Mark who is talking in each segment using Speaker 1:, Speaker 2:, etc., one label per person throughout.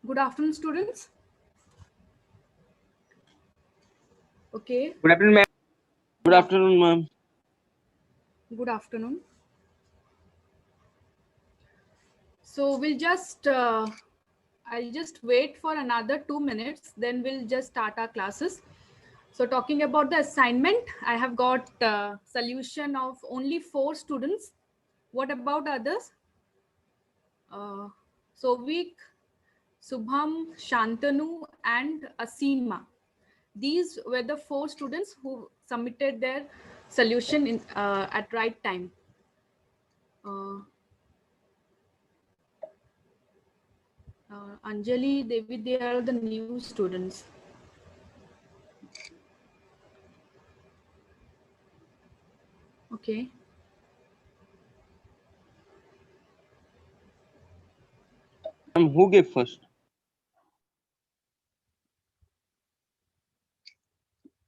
Speaker 1: Good afternoon, students. Okay,
Speaker 2: Good afternoon, ma'am. Good afternoon, ma'am.
Speaker 1: good afternoon. So I'll just wait for another 2 minutes, then we'll just start our classes. So talking about the assignment, I have got solution of only 4 students. What about others? Uh, Sovik, Subham, Shantanu, and Asima. These were the 4 students who submitted their solution at right time. Uh, Anjali, Devi, they are the new students. Okay.
Speaker 2: Ma'am, who gave first?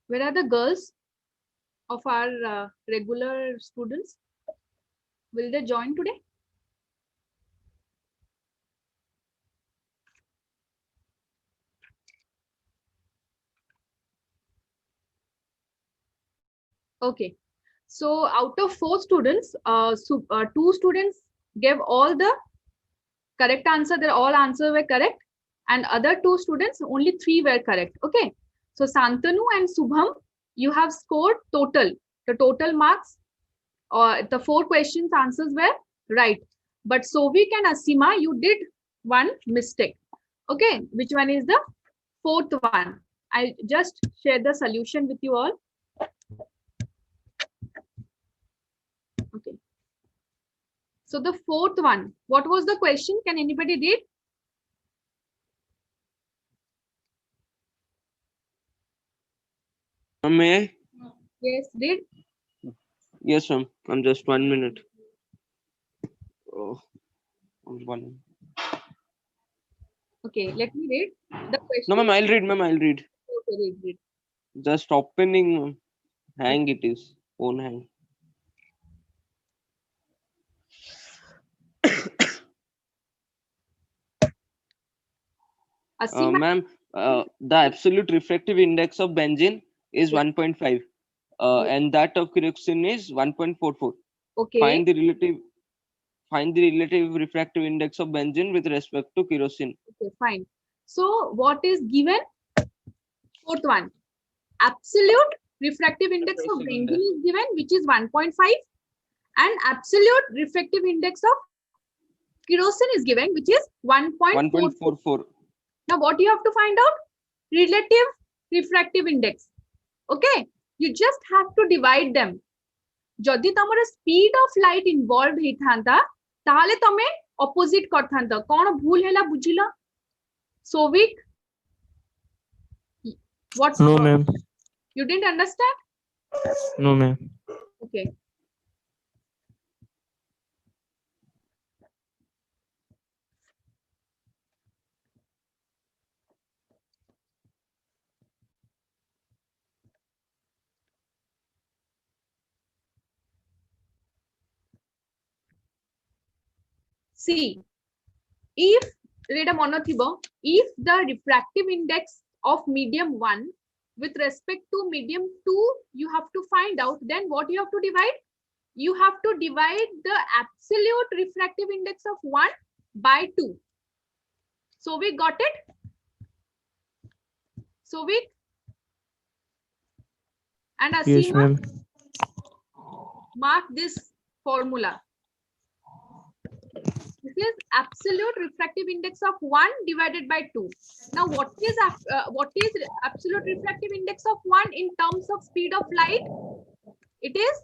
Speaker 1: Where are the girls of our regular students? Will they join today? Okay. So out of 4 students, 2 students gave all the correct answer. Their all answers were correct. And other 2 students, only 3 were correct. Okay. So Santanu and Subham, you have scored total. The total marks or the 4 questions answers were right. But Sovik and Asima, you did one mistake. Okay. Which one is the 4th one? I just share the solution with you all. Okay. So the 4th one, what was the question? Can anybody read?
Speaker 2: May I?
Speaker 1: Yes, read.
Speaker 2: Yes, ma'am. I'm just 1 minute. Oh, 1.
Speaker 1: Okay, let me read the question.
Speaker 2: No, ma'am, I'll read, ma'am. I'll read.
Speaker 1: Okay, read.
Speaker 2: Just opening, ma'am. Hang it is. Phone hang.
Speaker 1: Asima,
Speaker 2: Ma'am, the absolute refractive index of benzene is 1.5. And that of kerosene is 1.44.
Speaker 1: okay.
Speaker 2: Find the relative refractive index of benzene with respect to kerosene.
Speaker 1: Okay, fine. So what is given? 4th one. Absolute refractive index of benzene is given, which is 1.5, and absolute refractive index of kerosene is given, which is 1.44. Now what you have to find out? Relative refractive index. Okay, you just have to divide them. Jodi tamara speed of light involved heithanta, tahale tame opposite karthanta. Kon bhul hela bujhila? Sovik, what?
Speaker 3: No, ma'am.
Speaker 1: You didn't understand?
Speaker 3: No, ma'am.
Speaker 1: Okay. See, if if the refractive index of medium 1 with respect to medium 2 you have to find out, then what you have to divide? You have to divide the absolute refractive index of 1 by 2. So we got it? So we and Asima,
Speaker 3: Yes, ma'am.
Speaker 1: mark this formula. This is absolute refractive index of 1 divided by 2. Now, what is absolute refractive index of 1 in terms of speed of light? It is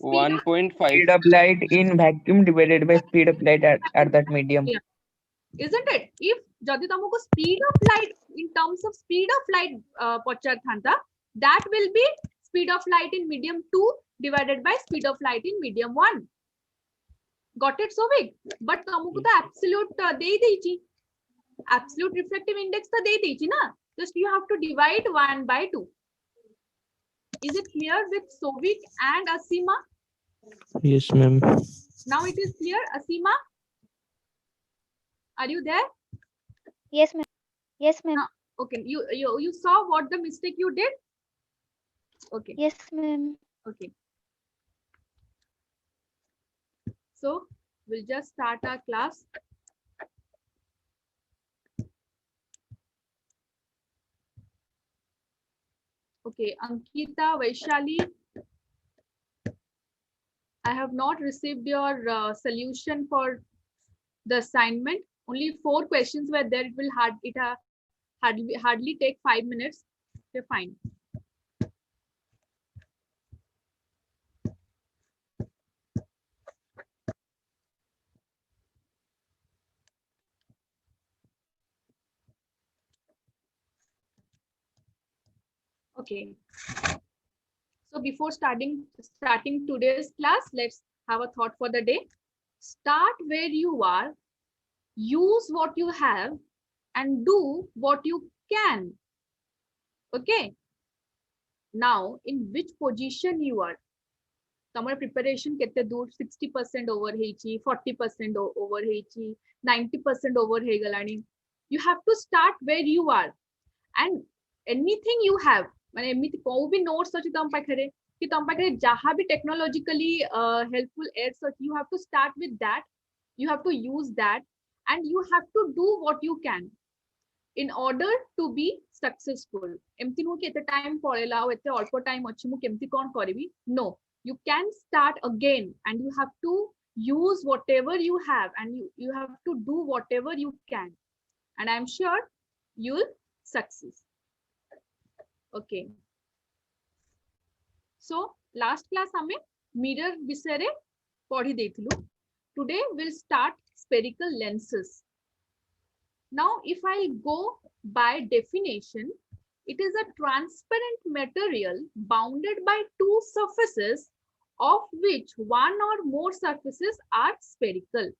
Speaker 2: 1.5.
Speaker 4: Speed of light in vacuum divided by speed of light at that medium.
Speaker 1: Yeah. Isn't it? If jodi tamaku speed of light in terms of speed of light pacharthanta, that will be speed of light in medium 2 divided by speed of light in medium 1. Got it, Sovik? But तमको तो absolute दे दीची. Absolute refractive index तो दे दीची ना. Just you have to divide 1 by 2. Is it clear with Sovik and Asima?
Speaker 3: Yes, ma'am.
Speaker 1: Now it is clear, Asima. Are you there?
Speaker 5: Yes, ma'am. Yes, ma'am.
Speaker 1: Okay, you saw what the mistake you did? Okay,
Speaker 5: Yes, ma'am.
Speaker 1: okay. So we'll just start our class. Okay, Ankita, Vaishali, I have not received your solution for the assignment. Only 4 questions were there. It will hardly take 5 minutes. Okay, fine. Okay. So before starting today's class, let's have a thought for the day. Start where you are, use what you have, and do what you can. Okay. Now, in which position you are? तमर preparation केते दूर 60% over हेची 40% over हेची 90% over hey Galani. You have to start where you are, and anything you have माने एमिति को भी notes अछि तम पाखरे कि तम पाखरे जहां भी technologically helpful aids अछि, you have to start with that, you have to use that, and you have to do what you can in order to be successful. एमिति नो कि एते टाइम पळेला ओ एते अल्प टाइम अछि मु केमति कोन करबी. No, you can start again, and you have to use whatever you have, and you have to do whatever you can, and I'm sure you'll succeed. Okay, so last class hame mirror विषय रे पढ़ी देथिलु. Today we'll start spherical lenses. Now if I go by definition, it is a transparent material bounded by two surfaces, of which one or more surfaces are spherical,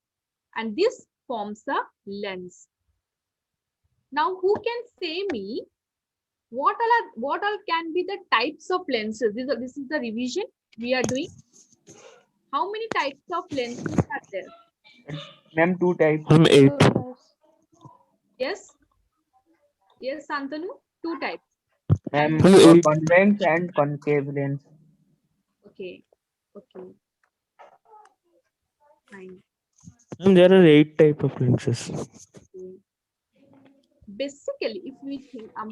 Speaker 1: and this forms a lens. Now who can say me what all can be the types of lenses? This is the revision we are doing. How many types of lenses are there?
Speaker 4: Ma'am, 2 types.
Speaker 3: Ma'am, 8.
Speaker 1: Yes, yes, Santanu, 2 types.
Speaker 4: Ma'am,
Speaker 3: Hello, 8.
Speaker 4: convex and concave lens.
Speaker 1: Okay, okay, fine.
Speaker 3: Ma'am, there are 8 type of lenses.
Speaker 1: Okay. Basically, if we think our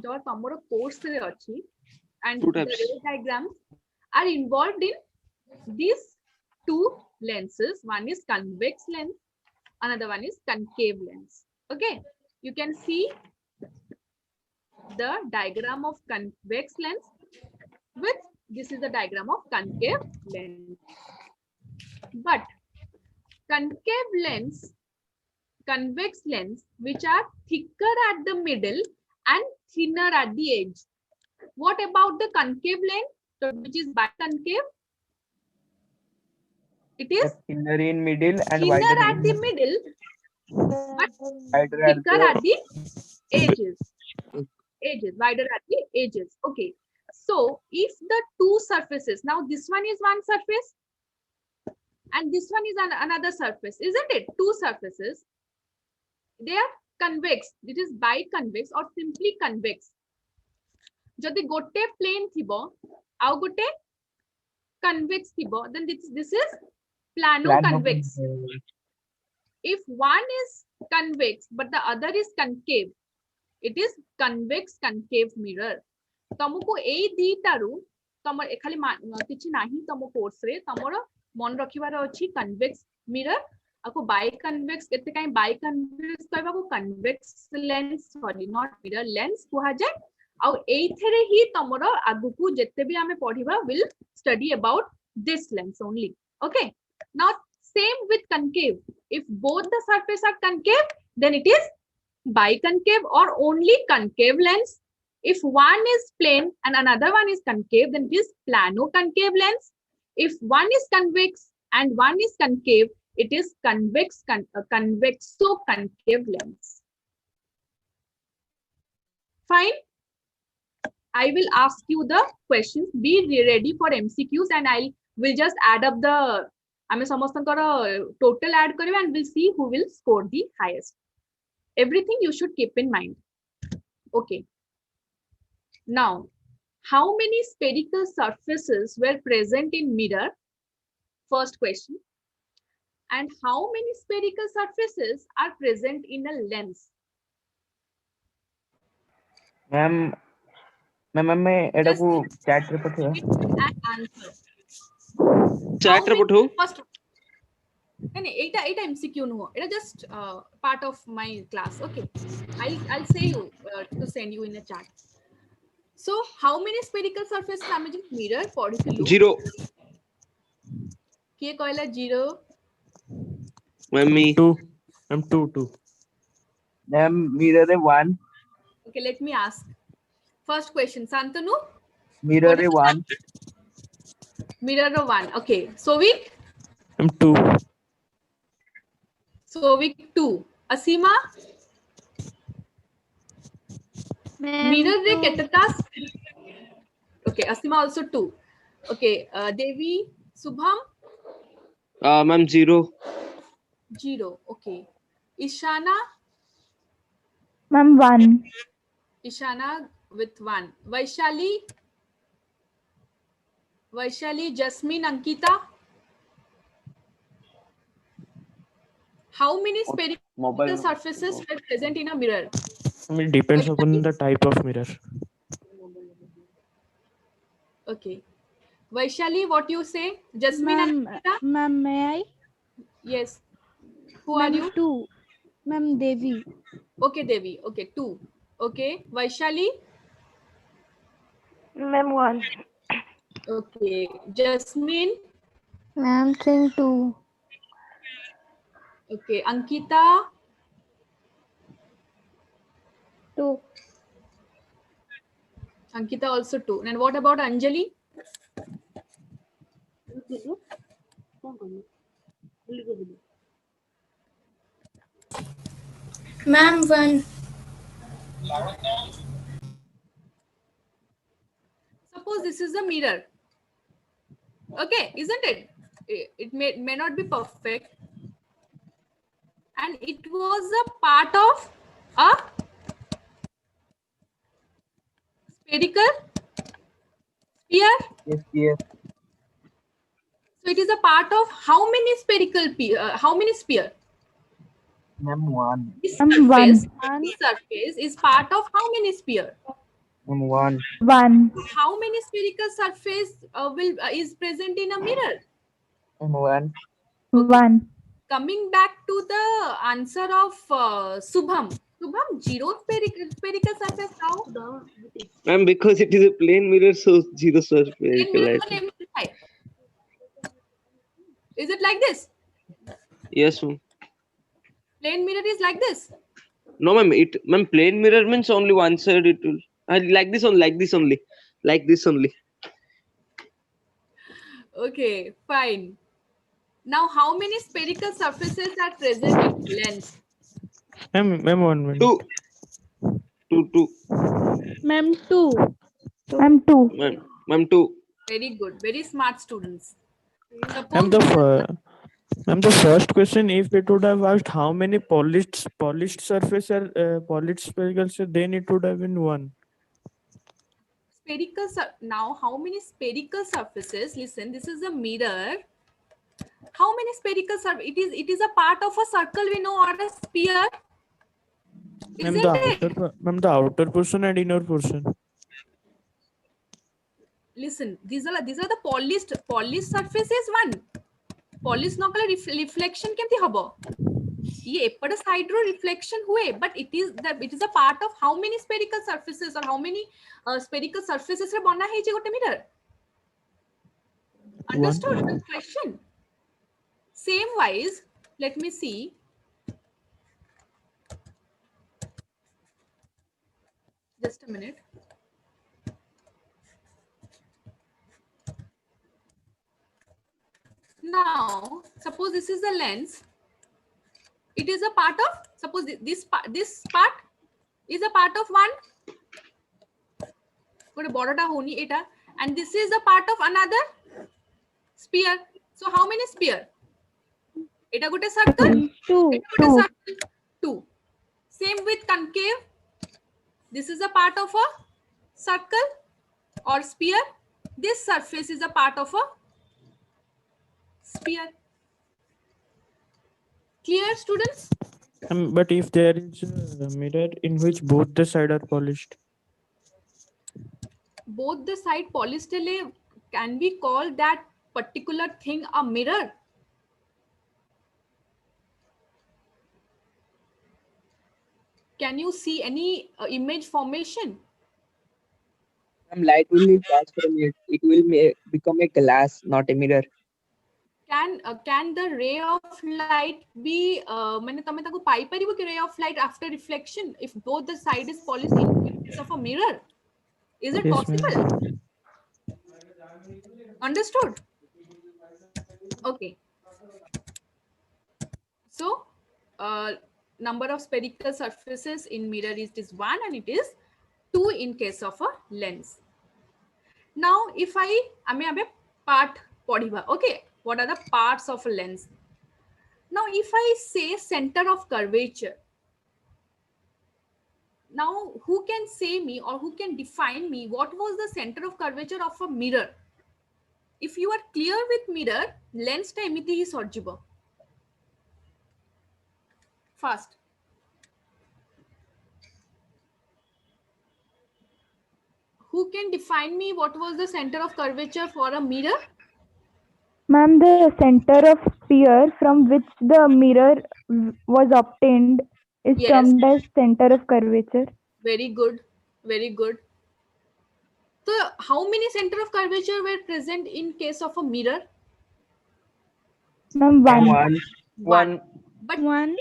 Speaker 1: course and
Speaker 2: Two
Speaker 1: the
Speaker 2: types.
Speaker 1: ray diagrams are involved in these 2 lenses. One is convex lens, another one is concave lens. Okay, you can see the diagram of convex lens with this is the diagram of concave lens. But concave lens, convex lens, which are thicker at the middle and thinner at the edge. What about the concave lens, which is biconcave? It is
Speaker 4: Thinner in middle and
Speaker 1: thinner
Speaker 4: wider
Speaker 1: at the
Speaker 4: in
Speaker 1: middle, but
Speaker 4: wider at
Speaker 1: thicker
Speaker 4: the
Speaker 1: at the edges. Wider at the edges. Okay. So if the 2 surfaces, now this one is one surface, and this one is another surface, isn't it? 2 surfaces. They are convex. It is biconvex or simply convex. Jodi gote plane thibo, au gote convex thibo, then this is plano-convex. If one is convex but the other is concave, it is convex concave mirror. तमको ए दीटारू तम खाली किछि नाही तम course रे तमर मन रखिबार अछि convex mirror आको बाय कन्वेक्स एते काई बाय कन्वेक्स कहबा को convex lens sorry not mirror lens कुहा जाय आ एथरे ही तमर आगु को जत्ते भी हमें पढिबा will study about this lens only. Okay, now same with concave. If both the surfaces are concave, then it is biconcave or only concave lens. If one is plane and another one is concave, then it is plano-concave lens. If one is convex and one is concave, it is convexo-concave lens. Fine. I will ask you the questions. Be ready for MCQs, and I will just add up the total add and we'll see who will score the highest. Everything you should keep in mind. Okay. Now, how many spherical surfaces were present in mirror? First question. And how many spherical surfaces are present in a lens?
Speaker 4: Ma'am, मैं एडको chat रे पठेवा.
Speaker 1: And answer.
Speaker 2: Chat
Speaker 1: How
Speaker 2: report
Speaker 1: many-
Speaker 2: who?
Speaker 1: First, এটা MCQ নুহ, এটা just part of my class. Okay, I'll say you to send you in a chat. So how many spherical surfaces আমি যদি mirror পড়িছিলু?
Speaker 2: 0.
Speaker 1: কে কইলা 0?
Speaker 2: Me.
Speaker 3: I'm two.
Speaker 4: Ma'am, mirror रे 1.
Speaker 1: Okay, let me ask. First question, Santanu?
Speaker 4: Mirror
Speaker 1: What
Speaker 4: रे
Speaker 1: is
Speaker 4: 1.
Speaker 1: Mirror 1. Okay, Sovik?
Speaker 3: I'm two.
Speaker 1: Sovik 2. Asima? Mirror रे केतटा? Okay, Asima also 2. Okay, Devi, Subham?
Speaker 2: Ma'am 0.
Speaker 1: 0. Okay. Ishana?
Speaker 5: Ma'am, 1.
Speaker 1: Ishana with 1. Vaishali, Jasmine, Ankita? How many spherical surfaces were present in a mirror?
Speaker 3: I mean, depends upon the type of mirror.
Speaker 1: Okay. Vaishali, what you say? Jasmine, Ankita?
Speaker 6: Ma'am, may I?
Speaker 1: Yes. Who are you?
Speaker 6: 2. Ma'am, Devi.
Speaker 1: Okay, Devi. Okay, 2. Okay. Vaishali?
Speaker 5: Ma'am, 1.
Speaker 1: Okay. Jasmine?
Speaker 5: Ma'am, 2.
Speaker 1: Okay. Ankita?
Speaker 5: 2.
Speaker 1: Ankita also 2. And what about Anjali?
Speaker 6: Ma'am, 1.
Speaker 1: Suppose this is a mirror. Okay, isn't it? It may not be perfect. And it was a part of a spherical sphere.
Speaker 4: Yes.
Speaker 1: So it is a part of how many how many sphere?
Speaker 4: Ma'am 1.
Speaker 1: This
Speaker 5: Ma'am,
Speaker 1: surface,
Speaker 5: 1.
Speaker 1: this surface is part of how many sphere?
Speaker 4: Ma'am 1.
Speaker 5: 1.
Speaker 1: How many spherical surface is present in a mirror?
Speaker 4: Ma'am 1.
Speaker 5: 1.
Speaker 1: Coming back to the answer of Subham. Subham, 0 spherical surface. How?
Speaker 2: Ma'am, because it is a plane mirror, so 0 spherical. I think.
Speaker 1: Is it like this?
Speaker 2: Yes, ma'am.
Speaker 1: Plane mirror is like this.
Speaker 2: No, ma'am. Ma'am, plane mirror means only one side. It will like this only.
Speaker 1: Okay, fine. Now, how many spherical surfaces are present in lens?
Speaker 3: Ma'am, 1 minute.
Speaker 2: 2.
Speaker 6: Ma'am, 2.
Speaker 5: Ma'am, 2.
Speaker 2: Ma'am 2.
Speaker 1: Very good. Very smart students.
Speaker 3: Ma'am, the first question, if it would have asked how many polished surface are polished spherical, so then it would have been 1.
Speaker 1: Now, how many spherical surfaces? Listen, this is a mirror. How many spherical surfaces? It is a part of a circle, we know, or a sphere.
Speaker 3: Ma'am,
Speaker 1: Isn't it?
Speaker 3: the outer portion and inner portion.
Speaker 1: Listen, these are the polished surface is one. Polished no kale reflection kemti hobo. ये एपट side रो reflection हुए, but it is a part of how many spherical surfaces or how many spherical surfaces रे बना है जे गोटे mirror. Understood the question? Same wise, let me see. Just a minute. Now, suppose this is a lens. It is a part of, suppose this part is a part of one. And this is a part of another sphere. So how many sphere? Eta gote circle?
Speaker 6: 2.
Speaker 1: 2. Same with concave. This is a part of a circle or sphere. This surface is a part of a sphere. Clear, students?
Speaker 3: But if there is a mirror in which both the sides are polished,
Speaker 1: Both the side polished, can we call that particular thing a mirror? Can you see any image formation?
Speaker 4: Light will be transform it. It will become a glass, not a mirror.
Speaker 1: Can the ray of light be मैंने तमे ताको पाई परिबो कि ray of light after reflection if both the side is polished in case of a mirror? Is it
Speaker 3: yes,
Speaker 1: possible?
Speaker 3: ma'am.
Speaker 1: Understood? Okay. So, number of spherical surfaces in mirror is 1 and it is 2 in case of a lens. Now, if I mean, part podiba. Okay, what are the parts of a lens? Now, if I say center of curvature, now who can say me or who can define me what was the center of curvature of a mirror? If you are clear with mirror, lens ta emiti hi sorjibo. Fast. Who can define me what was the center of curvature for a mirror?
Speaker 5: Ma'am, the center of sphere from which the mirror was obtained is
Speaker 1: Yes.
Speaker 5: termed as center of curvature.
Speaker 1: Very good. Very good. So, how many center of curvature were present in case of a mirror?
Speaker 5: Ma'am, one.
Speaker 2: One.
Speaker 1: But
Speaker 6: One.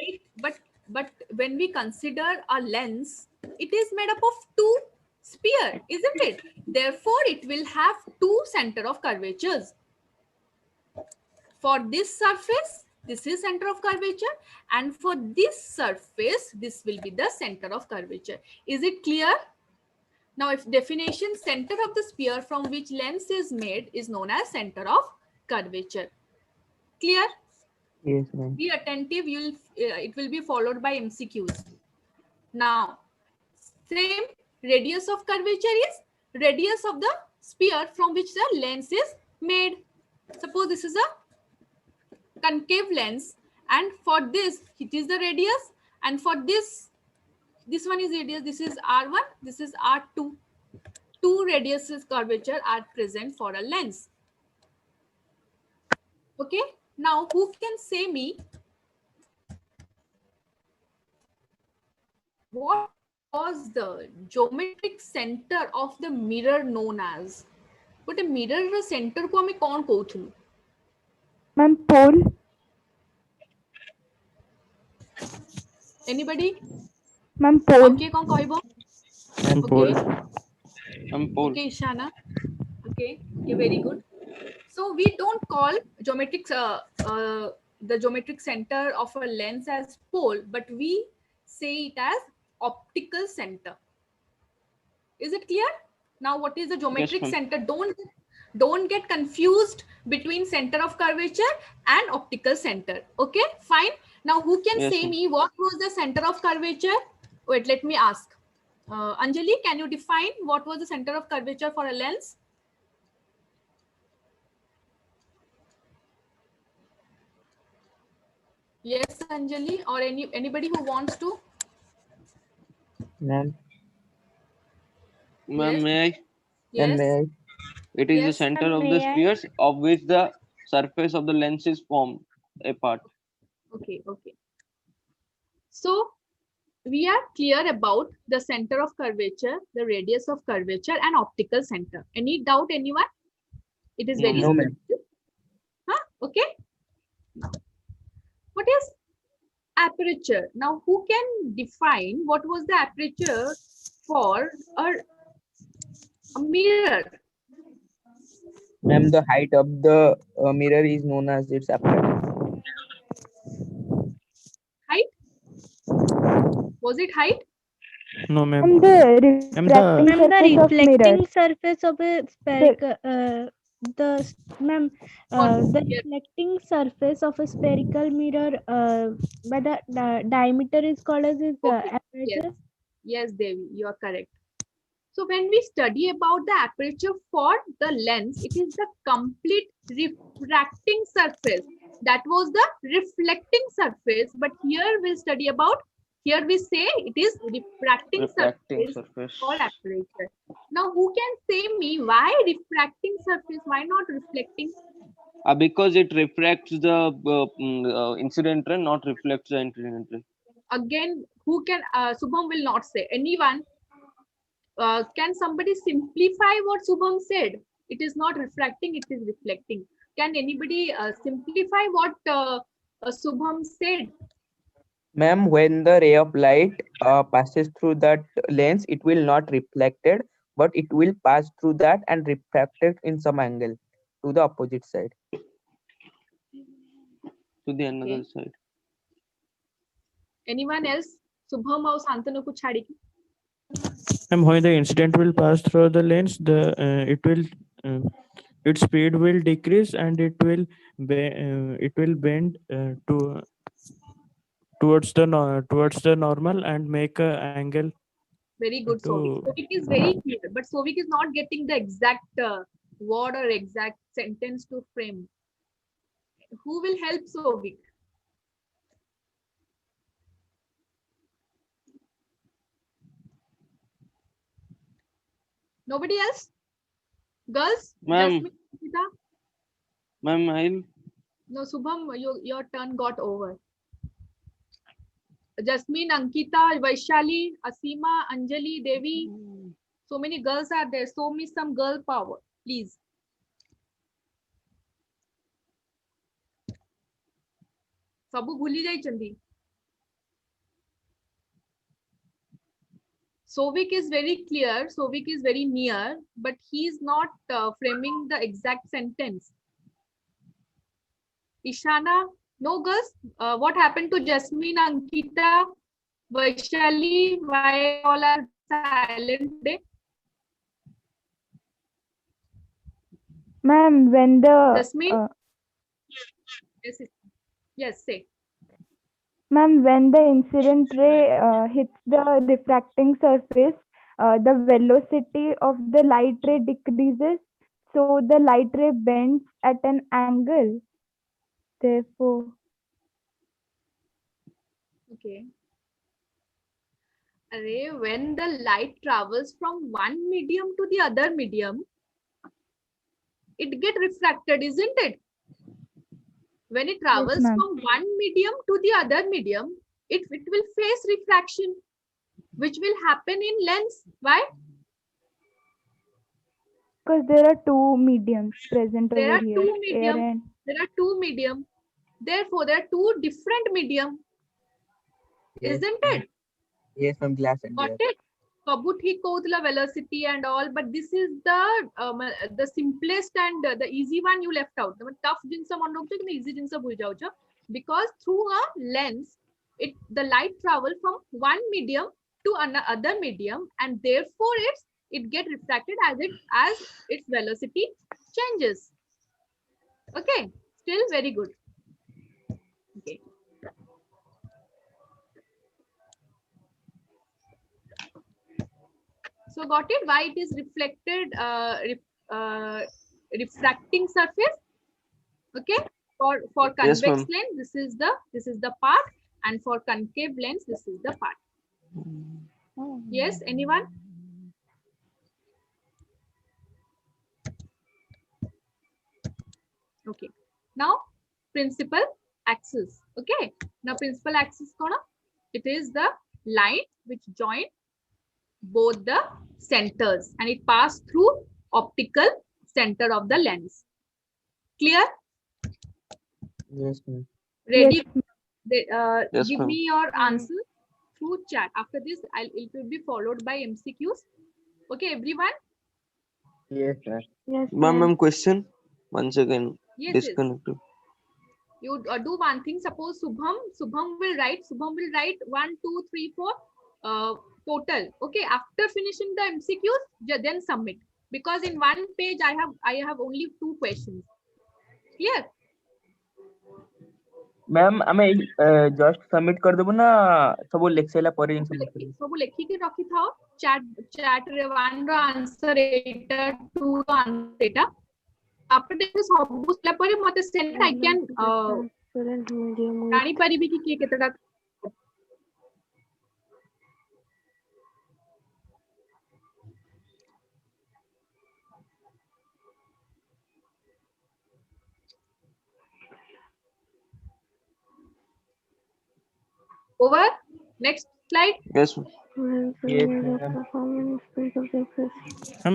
Speaker 1: but when we consider a lens, it is made up of two sphere, isn't it? Therefore, it will have two center of curvatures. For this surface, this is center of curvature, and for this surface, this will be the center of curvature. Is it clear? Now, if definition, center of the sphere from which lens is made is known as center of curvature. Clear?
Speaker 4: Yes, ma'am.
Speaker 1: Be attentive. It will be followed by MCQs. Now, same radius of curvature is radius of the sphere from which the lens is made. Suppose this is a concave lens, and for this it is the radius, and for this one is radius. This is R1, this is R2. Two radiuses curvature are present for a lens. Okay, now who can say me what was the geometric center of the mirror known as? But a mirror center को हमें कौन कहूथुलु?
Speaker 5: Ma'am, pole.
Speaker 1: Anybody?
Speaker 5: Ma'am, pole.
Speaker 1: Okay, कौन कहइबो?
Speaker 3: and
Speaker 1: Okay.
Speaker 3: pole.
Speaker 1: Okay, Ishana. Okay, very good. So we don't call geometric the geometric center of a lens as pole, but we say it as optical center. Is it clear? Now, what is the geometric
Speaker 2: ma'am.
Speaker 1: center? Don't get confused between center of curvature and optical center. Okay, fine. Now, who can
Speaker 2: Yes,
Speaker 1: say
Speaker 2: ma'am.
Speaker 1: me what was the center of curvature? Wait, let me ask. Anjali, can you define what was the center of curvature for a lens? Yes, Anjali, or anybody who wants to?
Speaker 4: Ma'am.
Speaker 2: Ma'am,
Speaker 1: Yes.
Speaker 2: may I?
Speaker 1: Yes.
Speaker 4: May I?
Speaker 2: It is the
Speaker 1: Yes,
Speaker 2: center
Speaker 6: ma'am,
Speaker 2: of the
Speaker 6: may I?
Speaker 2: spheres of which the surface of the lens is formed apart.
Speaker 1: Okay, okay. So we are clear about the center of curvature, the radius of curvature, and optical center. Any doubt, anyone? It is
Speaker 2: No,
Speaker 1: very
Speaker 4: No, ma'am.
Speaker 1: simple. Huh? Okay. Now, what is aperture? Now, who can define what was the aperture for a mirror?
Speaker 4: Ma'am, the height of the mirror is known as its aperture.
Speaker 1: Height? Was it height?
Speaker 3: No,
Speaker 5: Ma'am,
Speaker 3: ma'am.
Speaker 5: the refracting
Speaker 6: Ma'am, the
Speaker 5: surface of mirror.
Speaker 6: reflecting surface of a spherical Ma'am,
Speaker 1: What?
Speaker 6: the
Speaker 1: Yes,
Speaker 6: reflecting surface of a spherical mirror by the diameter is called as its
Speaker 1: okay. Yes,
Speaker 6: aperture.
Speaker 1: yes, Devi, you are correct. So when we study about the aperture for the lens, it is the complete refracting surface. That was the reflecting surface, but here we'll study about, here we say it is refracting
Speaker 2: Refracting
Speaker 1: surface
Speaker 2: surface.
Speaker 1: called aperture. Now who can say me why refracting surface, why not reflecting?
Speaker 2: Because it refracts the incident ray, not reflects the incident ray.
Speaker 1: Again, who can, Subham will not say, anyone? Can somebody simplify what Subham said? It is not refracting, it is reflecting. Can anybody simplify what Subham said?
Speaker 4: Ma'am, when the ray of light passes through that lens, it will not reflected, but it will pass through that and refracted in some angle to the opposite side.
Speaker 2: To the another
Speaker 1: Okay.
Speaker 2: side.
Speaker 1: Anyone else? Subham और शांतनु को छाड़ी की?
Speaker 3: And when the incident will pass through the lens, its speed will decrease and it will bend towards the normal and make a angle
Speaker 1: Very good, Sovik.
Speaker 3: to
Speaker 1: Sovik is very clear, but Sovik is not getting the exact word or exact sentence to frame. Who will help Sovik? Nobody else? Girls?
Speaker 2: Ma'am.
Speaker 1: Jasmine, Nikita?
Speaker 2: Ma'am, I'll.
Speaker 1: No, Subham, your turn got over. Jasmine, Ankita, Vaishali, Asima, Anjali, Devi. So many girls are there. Show me some girl power, please. Sabu bhuli jaichandi. Sovik is very clear. Sovik is very near, but he is not framing the exact sentence. Ishana, no girls. What happened to Jasmine, Ankita, Vaishali? Why all are silent today?
Speaker 5: Ma'am, when the
Speaker 1: Jasmine? Yes, yes, say.
Speaker 5: ma'am, when the incident ray hits the refracting surface, the velocity of the light ray decreases, so the light ray bends at an angle. Therefore,
Speaker 1: Okay. When the light travels from one medium to the other medium, it get refracted, isn't it? When it travels
Speaker 5: ma'am.
Speaker 1: from one medium to the other medium, it will face refraction, which will happen in lens. Why?
Speaker 5: Because there are two mediums present
Speaker 1: There
Speaker 5: over
Speaker 1: are
Speaker 5: here,
Speaker 1: two
Speaker 5: air
Speaker 1: medium.
Speaker 5: and
Speaker 1: There are two medium. Therefore, there are two different medium,
Speaker 4: Yes,
Speaker 1: isn't
Speaker 4: ma'am.
Speaker 1: it?
Speaker 4: Yes, from glass and
Speaker 1: Got
Speaker 4: air.
Speaker 1: it? Kabu thik kautla velocity and all, but this is the simplest and the easy one you left out. The tough jinsa man log the easy jinsa bhul jao cha, because through a lens, the light travel from one medium to another medium, and therefore it get refracted as its velocity changes. Okay, still very good. Okay. So got it? Why it is reflected, refracting surface? Okay. For
Speaker 2: Yes,
Speaker 1: convex
Speaker 2: ma'am.
Speaker 1: lens, this is the part, and for concave lens, this is the part. Yes, anyone? Okay. Now principal axis. Okay. Now principal axis kona? It is the line which join both the centers, and it pass through optical center of the lens. Clear?
Speaker 4: Yes, ma'am.
Speaker 1: Ready?
Speaker 2: Yes,
Speaker 1: Give
Speaker 2: ma'am.
Speaker 1: me your answer through chat. After this, it will be followed by MCQs. Okay, everyone?
Speaker 4: Yes, sir.
Speaker 5: yes,
Speaker 2: Ma'am, question. Once again,
Speaker 1: Yes, yes.
Speaker 2: disconnected.
Speaker 1: You do one thing. Suppose Subham will write 1, 2, 3, 4 total. Okay, after finishing the MCQs, then submit. because in one page I have only 2 questions. Clear?
Speaker 4: Ma'am आमे just submit कर देबो ना सब लिख साइला पर इन submit कर
Speaker 1: सब लेखिके रखी थाओ chat रे 1 रो आंसर एटा 2 रो आंसर एटा आपन देखो सब बुझला परे मते सेंड आई कैन जानि परिबी कि केतेटा over. Next slide.
Speaker 2: Yes.
Speaker 4: Yes, ma'am.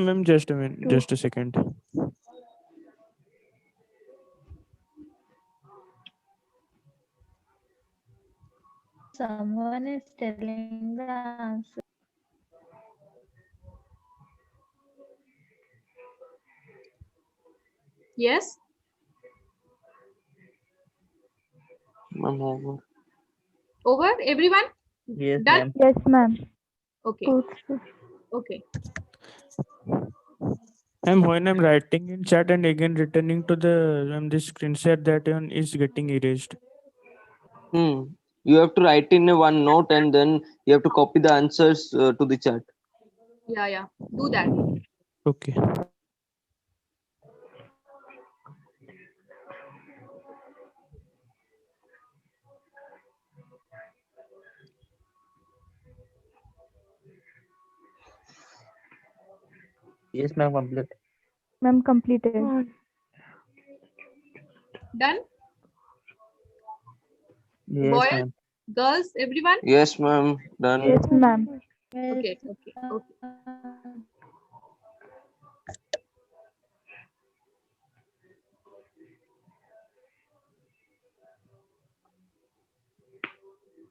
Speaker 3: Ma'am, just a minute, just a second.
Speaker 7: Someone is telling the answer.
Speaker 1: Yes.
Speaker 2: Ma'am, over.
Speaker 1: Over everyone.
Speaker 4: Yes,
Speaker 1: Done?
Speaker 4: ma'am.
Speaker 5: Yes, ma'am.
Speaker 1: Okay. Okay.
Speaker 3: And when I'm writing in chat and again returning to the this screen share, that one is getting erased.
Speaker 2: You have to write in a one note and then you have to copy the answers to the chat.
Speaker 1: Yeah. Do that.
Speaker 3: Okay.
Speaker 4: Yes, ma'am. Complete.
Speaker 5: Ma'am, completed.
Speaker 1: Done?
Speaker 4: Yes,
Speaker 1: Boys,
Speaker 4: ma'am.
Speaker 1: girls, everyone?
Speaker 2: Yes, ma'am. Done.
Speaker 5: Yes, ma'am.
Speaker 1: Okay.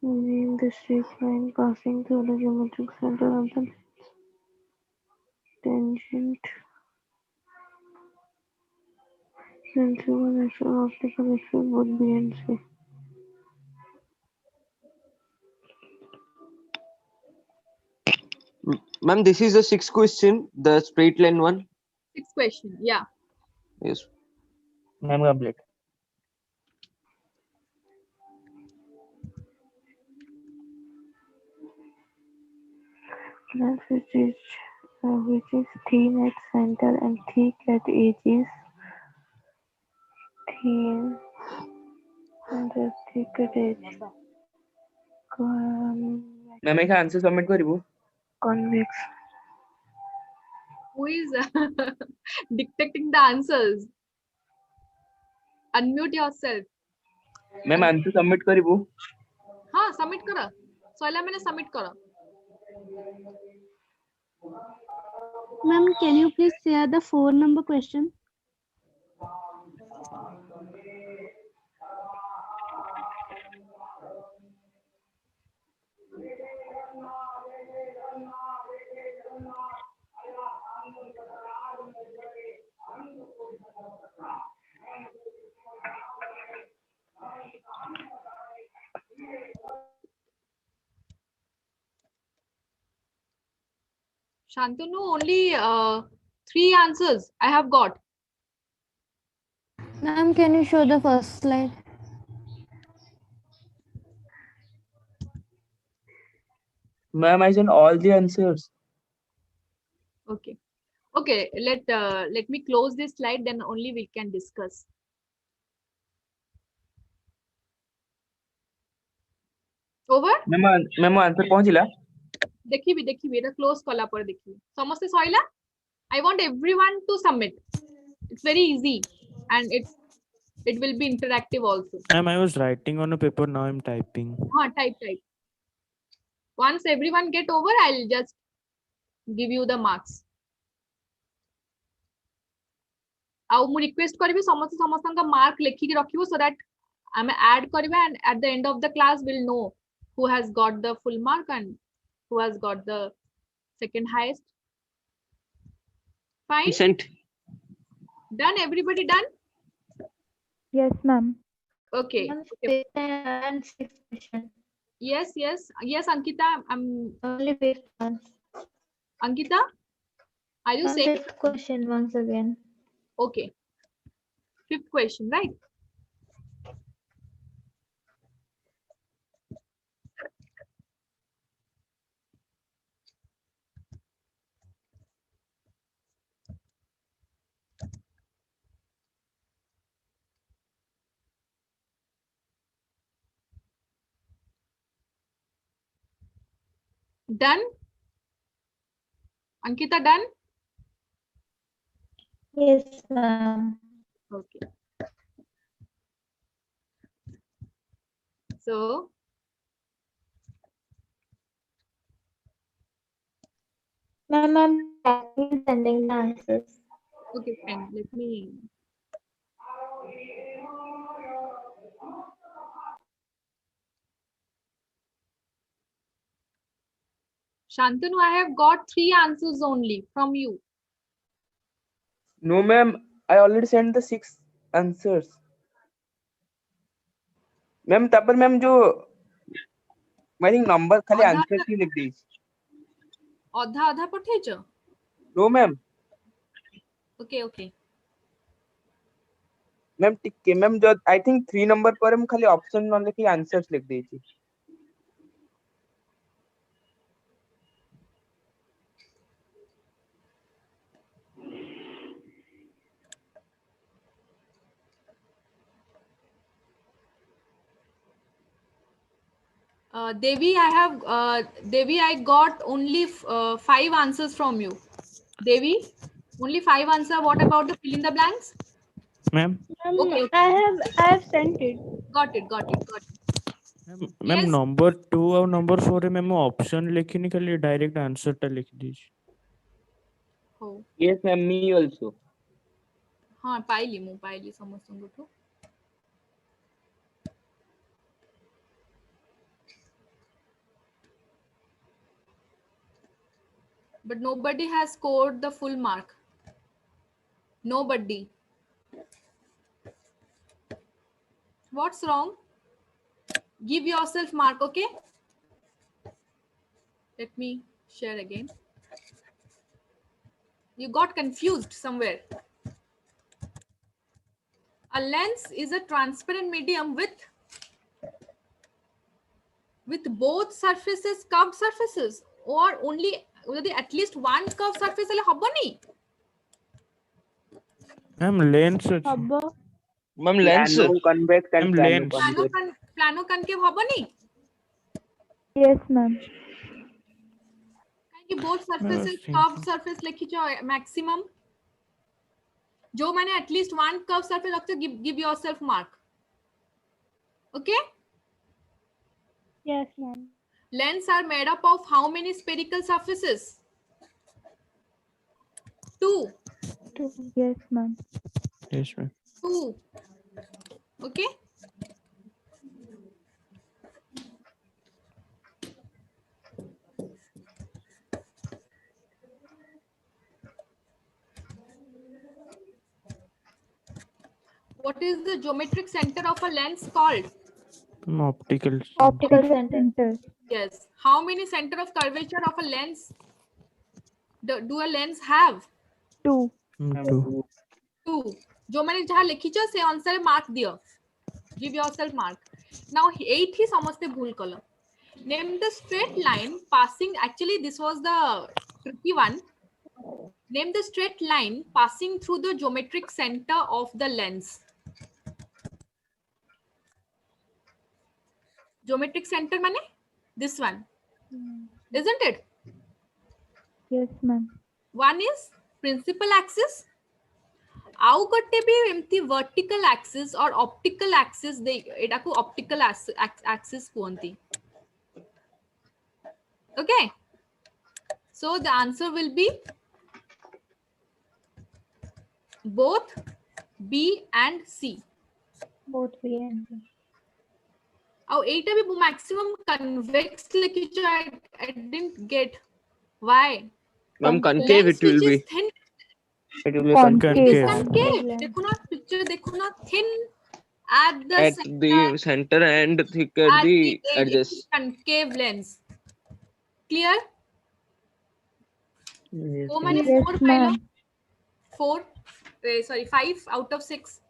Speaker 6: Name the straight line passing through the geometric center of the tangent. Sensible natural optical effect would be and C.
Speaker 2: Ma'am, this is the 6th question, the straight line one.
Speaker 1: 6th question. Yeah.
Speaker 2: Yes.
Speaker 4: Ma'am, complete.
Speaker 6: Which is thin at center and thick at edges. Thin and thick at edge.
Speaker 4: Ma'am एक answer submit करिवो
Speaker 6: Convex.
Speaker 1: Who is dictating the answers? Unmute yourself.
Speaker 4: Ma'am answer submit करिवो
Speaker 1: हाँ, submit करो. सोइला मैंने submit करो.
Speaker 6: Ma'am, can you please share the 4-number question?
Speaker 1: Shantanu, only 3 answers I have got.
Speaker 7: Ma'am, can you show the first slide?
Speaker 4: Ma'am, I sent all the answers.
Speaker 1: Okay. Let me close this slide, then only we can discuss. Over?
Speaker 4: Ma'am answer पहुंचिला
Speaker 1: देखिबी एटा close कला पर देखिबी समस्त सइला. I want everyone to submit. It's very easy and it will be interactive also.
Speaker 3: Ma'am, I was writing on a paper, now I'm typing.
Speaker 1: Type. Once everyone get over, I'll just give you the marks. आउ मु request करबी समस्त का mark लेखि के रखिबो so that आमे add करबा and at the end of the class we'll know who has got the full mark and who has got the second highest. Fine.
Speaker 2: Sent.
Speaker 1: Done. Everybody done?
Speaker 5: Yes, ma'am.
Speaker 1: Okay.
Speaker 7: And 6th question.
Speaker 1: Yes, Ankita.
Speaker 7: Only 5th one.
Speaker 1: Ankita, Are you saying?
Speaker 7: Fifth question once again.
Speaker 1: Okay. Fifth question, right? Done? Ankita, done?
Speaker 7: Yes, ma'am.
Speaker 1: Okay. So,
Speaker 7: Ma'am, I'm typing sending the answers.
Speaker 1: okay, fine. Let me. Shantanu, I have got 3 answers only from you.
Speaker 4: No, ma'am. I already sent the 6 answers. Ma'am तब पर ma'am जो I think number खाली
Speaker 1: अधा
Speaker 4: answer ही लिख दी.
Speaker 1: अधा अधा पठेच?
Speaker 4: No, ma'am.
Speaker 1: Okay, okay.
Speaker 4: Ma'am टिके ma'am जो I think 3 नंबर पर हम खाली ऑप्शन न लिखी आंसर्स लिख दी थी.
Speaker 1: Devi, I got only 5 answers from you. Devi, only 5 answers. What about the fill in the blanks?
Speaker 3: Ma'am,
Speaker 1: Okay, okay.
Speaker 6: I have sent it.
Speaker 1: Got it, got it, got it.
Speaker 3: Ma'am
Speaker 1: Yes.
Speaker 3: Number 2 और number 4 में मैं option लिखी नहीं खाली direct answer टा लिख दीजिए.
Speaker 1: Oh.
Speaker 4: Yes, ma'am. Me also.
Speaker 1: हाँ पाइली मु पाइली समस्तंगठु. But nobody has scored the full mark. Nobody. What's wrong? Give yourself mark, okay? Let me share again. You got confused somewhere. A lens is a transparent medium with both surfaces curved surfaces, or only at least one curved surface hele habani.
Speaker 3: Ma'am lens
Speaker 6: Haba.
Speaker 2: Ma'am, lens.
Speaker 4: Plano convex and
Speaker 3: Ma'am,
Speaker 4: plano
Speaker 3: lens.
Speaker 4: convex.
Speaker 1: Plano concave habani.
Speaker 5: Yes, ma'am.
Speaker 1: कि both surfaces curved surface लिखिଛ maximum. जो मैंने at least one curved surface रखते give yourself mark. Okay?
Speaker 6: Yes, ma'am.
Speaker 1: Lenses are made up of how many spherical surfaces? 2.
Speaker 5: Yes, ma'am.
Speaker 3: yes ma'am.
Speaker 1: 2. Okay? What is the geometric center of a lens called?
Speaker 3: Optical.
Speaker 7: Optical center.
Speaker 1: Yes. How many center of curvature of a lens do a lens have?
Speaker 5: 2.
Speaker 3: 2.
Speaker 1: 2. जो मैंने जहाँ लिखिଛ से अनुसार mark दियो. Give yourself mark. Now 8 ही समझते भूल कलो. Name the straight line passing. Actually, this was the tricky one. Name the straight line passing through the geometric center of the lens. Geometric center माने this one, isn't it?
Speaker 5: Yes, ma'am.
Speaker 1: One is principal axis. आउ गोटे भी एमती vertical axis or optical axis दे एटा को optical axis कहती. Okay. So the answer will be both B and C.
Speaker 7: Both B and C.
Speaker 1: Oh, 8 भी maximum convex लिखिছো. I didn't get why.
Speaker 2: Ma'am, concave
Speaker 1: Lens
Speaker 2: it will
Speaker 1: which
Speaker 2: be.
Speaker 1: is thin.
Speaker 4: It will be
Speaker 5: Concave.
Speaker 1: It is
Speaker 3: Concave.
Speaker 1: concave. देखो ना picture देखो ना thin at the
Speaker 2: At
Speaker 1: center.
Speaker 2: the center and thick at
Speaker 1: At
Speaker 2: the
Speaker 1: edge. It is
Speaker 2: edges.
Speaker 1: concave lens. Clear?
Speaker 3: Yes,
Speaker 1: So
Speaker 3: ma'am.
Speaker 1: many
Speaker 6: Yes,
Speaker 1: 4
Speaker 6: ma'am.
Speaker 1: Philo? 4, sorry, 5 out of 6.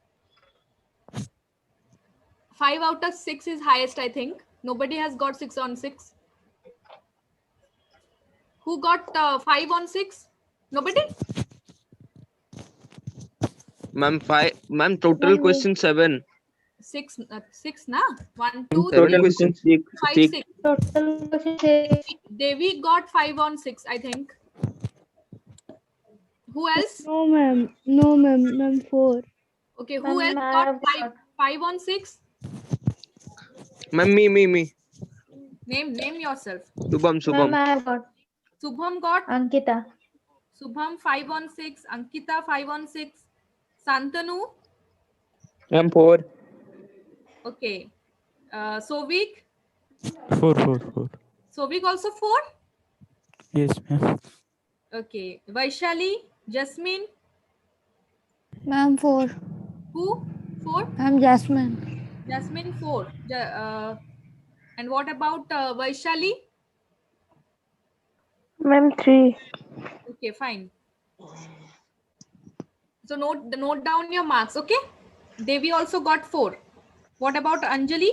Speaker 1: 5 out of 6 is highest, I think. Nobody has got 6 on 6. Who got 5 on 6? Nobody?
Speaker 2: Ma'am, total
Speaker 6: Ma'am,
Speaker 2: question 7.
Speaker 1: 6, 6 na? 1, 2,
Speaker 2: Seven
Speaker 1: 3,
Speaker 4: Total
Speaker 2: questions.
Speaker 1: 5, 6.
Speaker 7: Total question six.
Speaker 1: Devi got 5 on 6, I think. Who else?
Speaker 6: no, ma'am. No, ma'am. Ma'am, 4.
Speaker 1: Okay, who
Speaker 7: Ma'am,
Speaker 1: else
Speaker 7: I
Speaker 1: got
Speaker 7: have
Speaker 1: 5, 5 on 6?
Speaker 2: Ma'am, me.
Speaker 1: Name yourself.
Speaker 2: Subham,
Speaker 7: Ma'am,
Speaker 2: Subham.
Speaker 7: I have got
Speaker 1: Subham got
Speaker 7: Ankita.
Speaker 1: Subham 5 on 6, Ankita 5 on 6, Santanu,
Speaker 4: Ma'am, 4.
Speaker 1: okay, Sovik,
Speaker 3: 4.
Speaker 1: Sovik also 4,
Speaker 3: Yes, ma'am.
Speaker 1: okay, Vaishali, Jasmine,
Speaker 6: Ma'am, 4.
Speaker 1: who? 4,
Speaker 6: I'm Jasmine.
Speaker 1: Jasmine 4, and what about Vaishali?
Speaker 5: Ma'am, 3.
Speaker 1: Okay, fine. So note down your marks, okay? Devi also got 4. What about Anjali?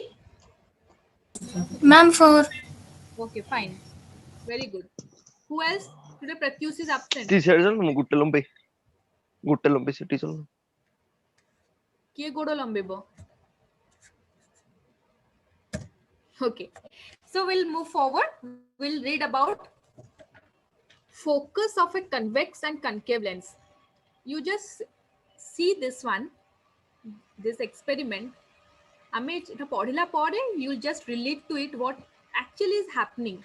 Speaker 7: Ma'am, 4.
Speaker 1: Okay, fine. Very good. Who else? Today Pratyush is absent.
Speaker 2: T-shirt Guttalumpe. City.
Speaker 1: Kiye godo lambebo. Okay. So we'll move forward. We'll read about focus of a convex and concave lens. You just see this one, this experiment. You'll just relate to it what actually is happening.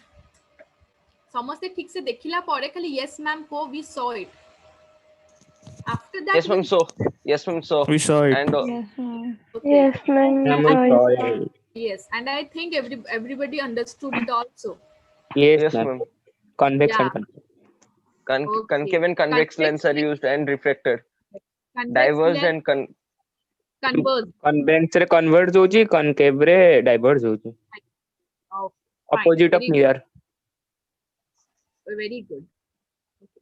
Speaker 1: ସମସ୍ତେ ଠିକ ସେ ଦେଖିଲା ପରେ ଖାଲି yes ma'am ko we saw it. After that
Speaker 2: Yes, ma'am. So.
Speaker 3: We saw it.
Speaker 2: And
Speaker 6: Yes, ma'am.
Speaker 1: okay.
Speaker 5: Yes, ma'am.
Speaker 4: Ma'am, I saw it.
Speaker 1: Yes, and I think everybody understood it also.
Speaker 4: Yes,
Speaker 2: yes,
Speaker 4: ma'am.
Speaker 2: ma'am.
Speaker 4: Convex
Speaker 1: Yeah.
Speaker 4: and concave.
Speaker 1: Okay.
Speaker 2: Concave and convex lens are used and refracted.
Speaker 1: Convex
Speaker 2: Diverged
Speaker 1: lens
Speaker 2: and
Speaker 1: converge.
Speaker 4: Convex रे converge होची, concave रे diverge होची.
Speaker 1: Oh, fine.
Speaker 4: Opposite of mirror.
Speaker 1: Very good.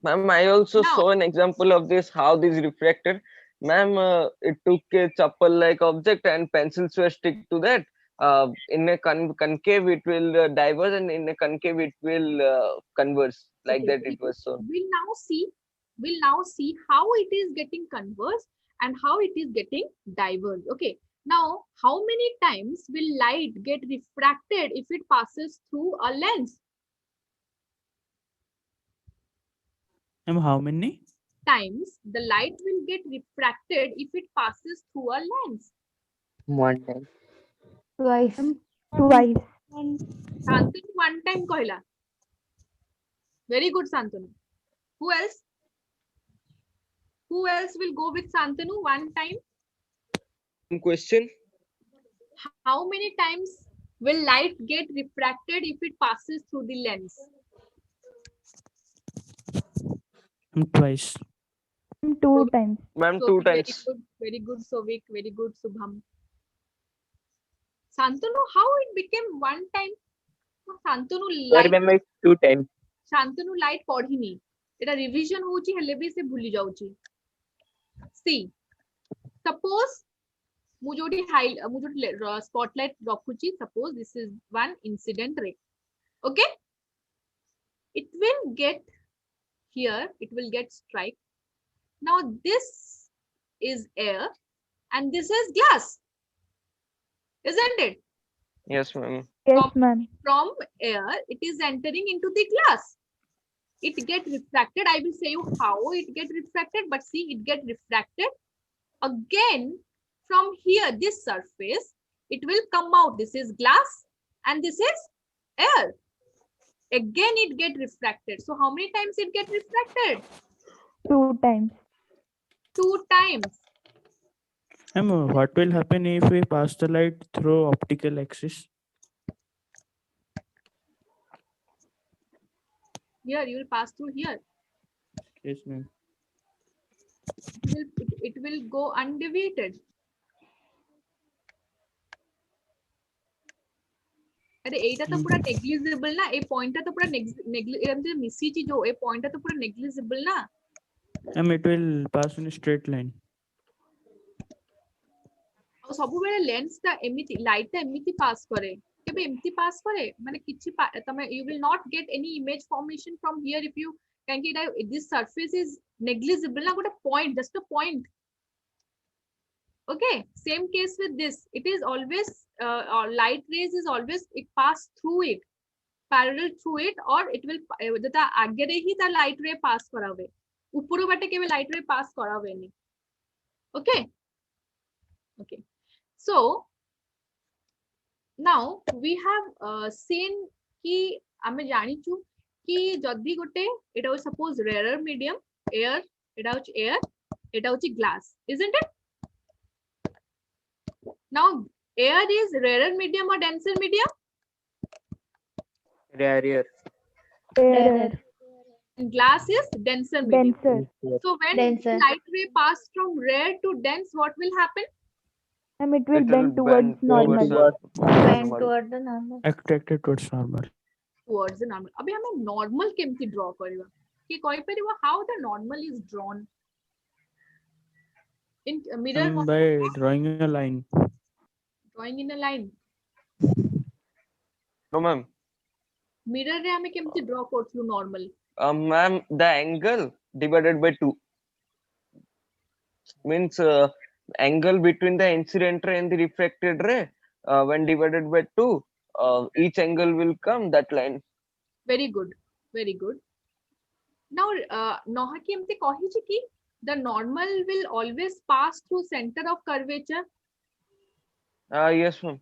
Speaker 2: Ma'am, I also
Speaker 1: Now-
Speaker 2: saw an example of this, how this refracted. Ma'am, it took a chappal-like object and pencils were stick to that. In a concave, it will diverge, and in a concave, it will converge. Like
Speaker 1: Okay,
Speaker 2: that,
Speaker 1: very
Speaker 2: it was shown.
Speaker 1: We'll now see how it is getting converged and how it is getting diverged. Okay. Now, how many times will light get refracted if it passes through a lens?
Speaker 3: Ma'am, how many?
Speaker 1: Times the light will get refracted if it passes through a lens.
Speaker 4: One time.
Speaker 6: Twice.
Speaker 5: Twice.
Speaker 1: Santanu one time कहला. Very good, Santanu. Who else? Who else will go with Santanu one time?
Speaker 2: Question.
Speaker 1: How many times will light get refracted if it passes through the lens?
Speaker 3: Twice.
Speaker 5: 2 times.
Speaker 2: Ma'am,
Speaker 1: So
Speaker 2: 2
Speaker 1: very
Speaker 2: times.
Speaker 1: good, very good, Sovik, very good, Subham. Santanu, how it became one time? Santanu
Speaker 4: Sorry,
Speaker 1: light,
Speaker 4: ma'am, it's 2 times.
Speaker 1: Santanu light पढ़िनी. Etah revision होची हेले भी से भूली जाउची. See, suppose मु जोडी spotlight रखुची. Suppose this is one incident ray. Okay, it will get here. It will get strike. Now this is air and this is glass, isn't it?
Speaker 2: Yes, ma'am.
Speaker 5: Yes, ma'am.
Speaker 1: From air, it is entering into the glass. It get refracted. I will say you how it get refracted, but see, it get refracted again from here. This surface, it will come out. This is glass and this is air. Again, it get refracted. So how many times it get refracted?
Speaker 5: 2 times.
Speaker 1: 2 times.
Speaker 3: Ma'am, what will happen if we pass the light through optical axis?
Speaker 1: Here, you will pass through here.
Speaker 3: Yes, ma'am.
Speaker 1: It will go undeviated. अरे एटा तो पूरा negligible ना, ए point टा तो पूरा negligible मिसिची जो ए point टा तो पूरा नेग्लिजिबल ना.
Speaker 3: It will pass in a straight line.
Speaker 1: ଆଉ ସବୁବେଳେ ଲେନ୍ସ ଟା ଏମିତି ଲାଇଟ୍ ଟା ଏମିତି ପାସ୍ କରେ, କେବେ ଏମିତି ପାସ୍ କରେ ମାନେ କିଛି ତମେ you will not get any image formation from here if you କାହିଁକି ଏଟା this surface is negligible ନା, ଗୋଟେ point, just a point. Okay, same case with this. It is always light rays is always it pass through it, parallel through it, or it will ता आगे रे ही ता light ray pass करावे, ऊपर बाटे केवे light ray pass करावे नहीं. Okay, okay. So now we have seen कि आमे जानिचु कि जदि गोटे एटा हो suppose rarer medium air, एटा हो air, एटा हो glass, isn't it? Now air is rarer medium or denser medium?
Speaker 4: Rare.
Speaker 5: Rarer.
Speaker 1: And glass is denser medium.
Speaker 5: Denser.
Speaker 1: So when
Speaker 7: Denser.
Speaker 1: light ray pass from rare to dense, what will happen?
Speaker 5: It will bend towards normal.
Speaker 7: Bend toward the normal.
Speaker 3: Attracted towards normal.
Speaker 1: Towards the normal. अभी हमें normal केमती draw करिवा कि कोई परिवा how the normal is drawn in mirror
Speaker 3: By drawing a line.
Speaker 1: drawing in a line.
Speaker 2: No, ma'am.
Speaker 1: Mirror रे हमें केमती draw करथु normal.
Speaker 2: Ma'am, the angle divided by 2 means angle between the incident ray and the refracted ray when divided by 2, each angle will come that line.
Speaker 1: Very good, very good. Now नहा की हमते कही छी कि the normal will always pass through center of curvature.
Speaker 2: Yes, ma'am.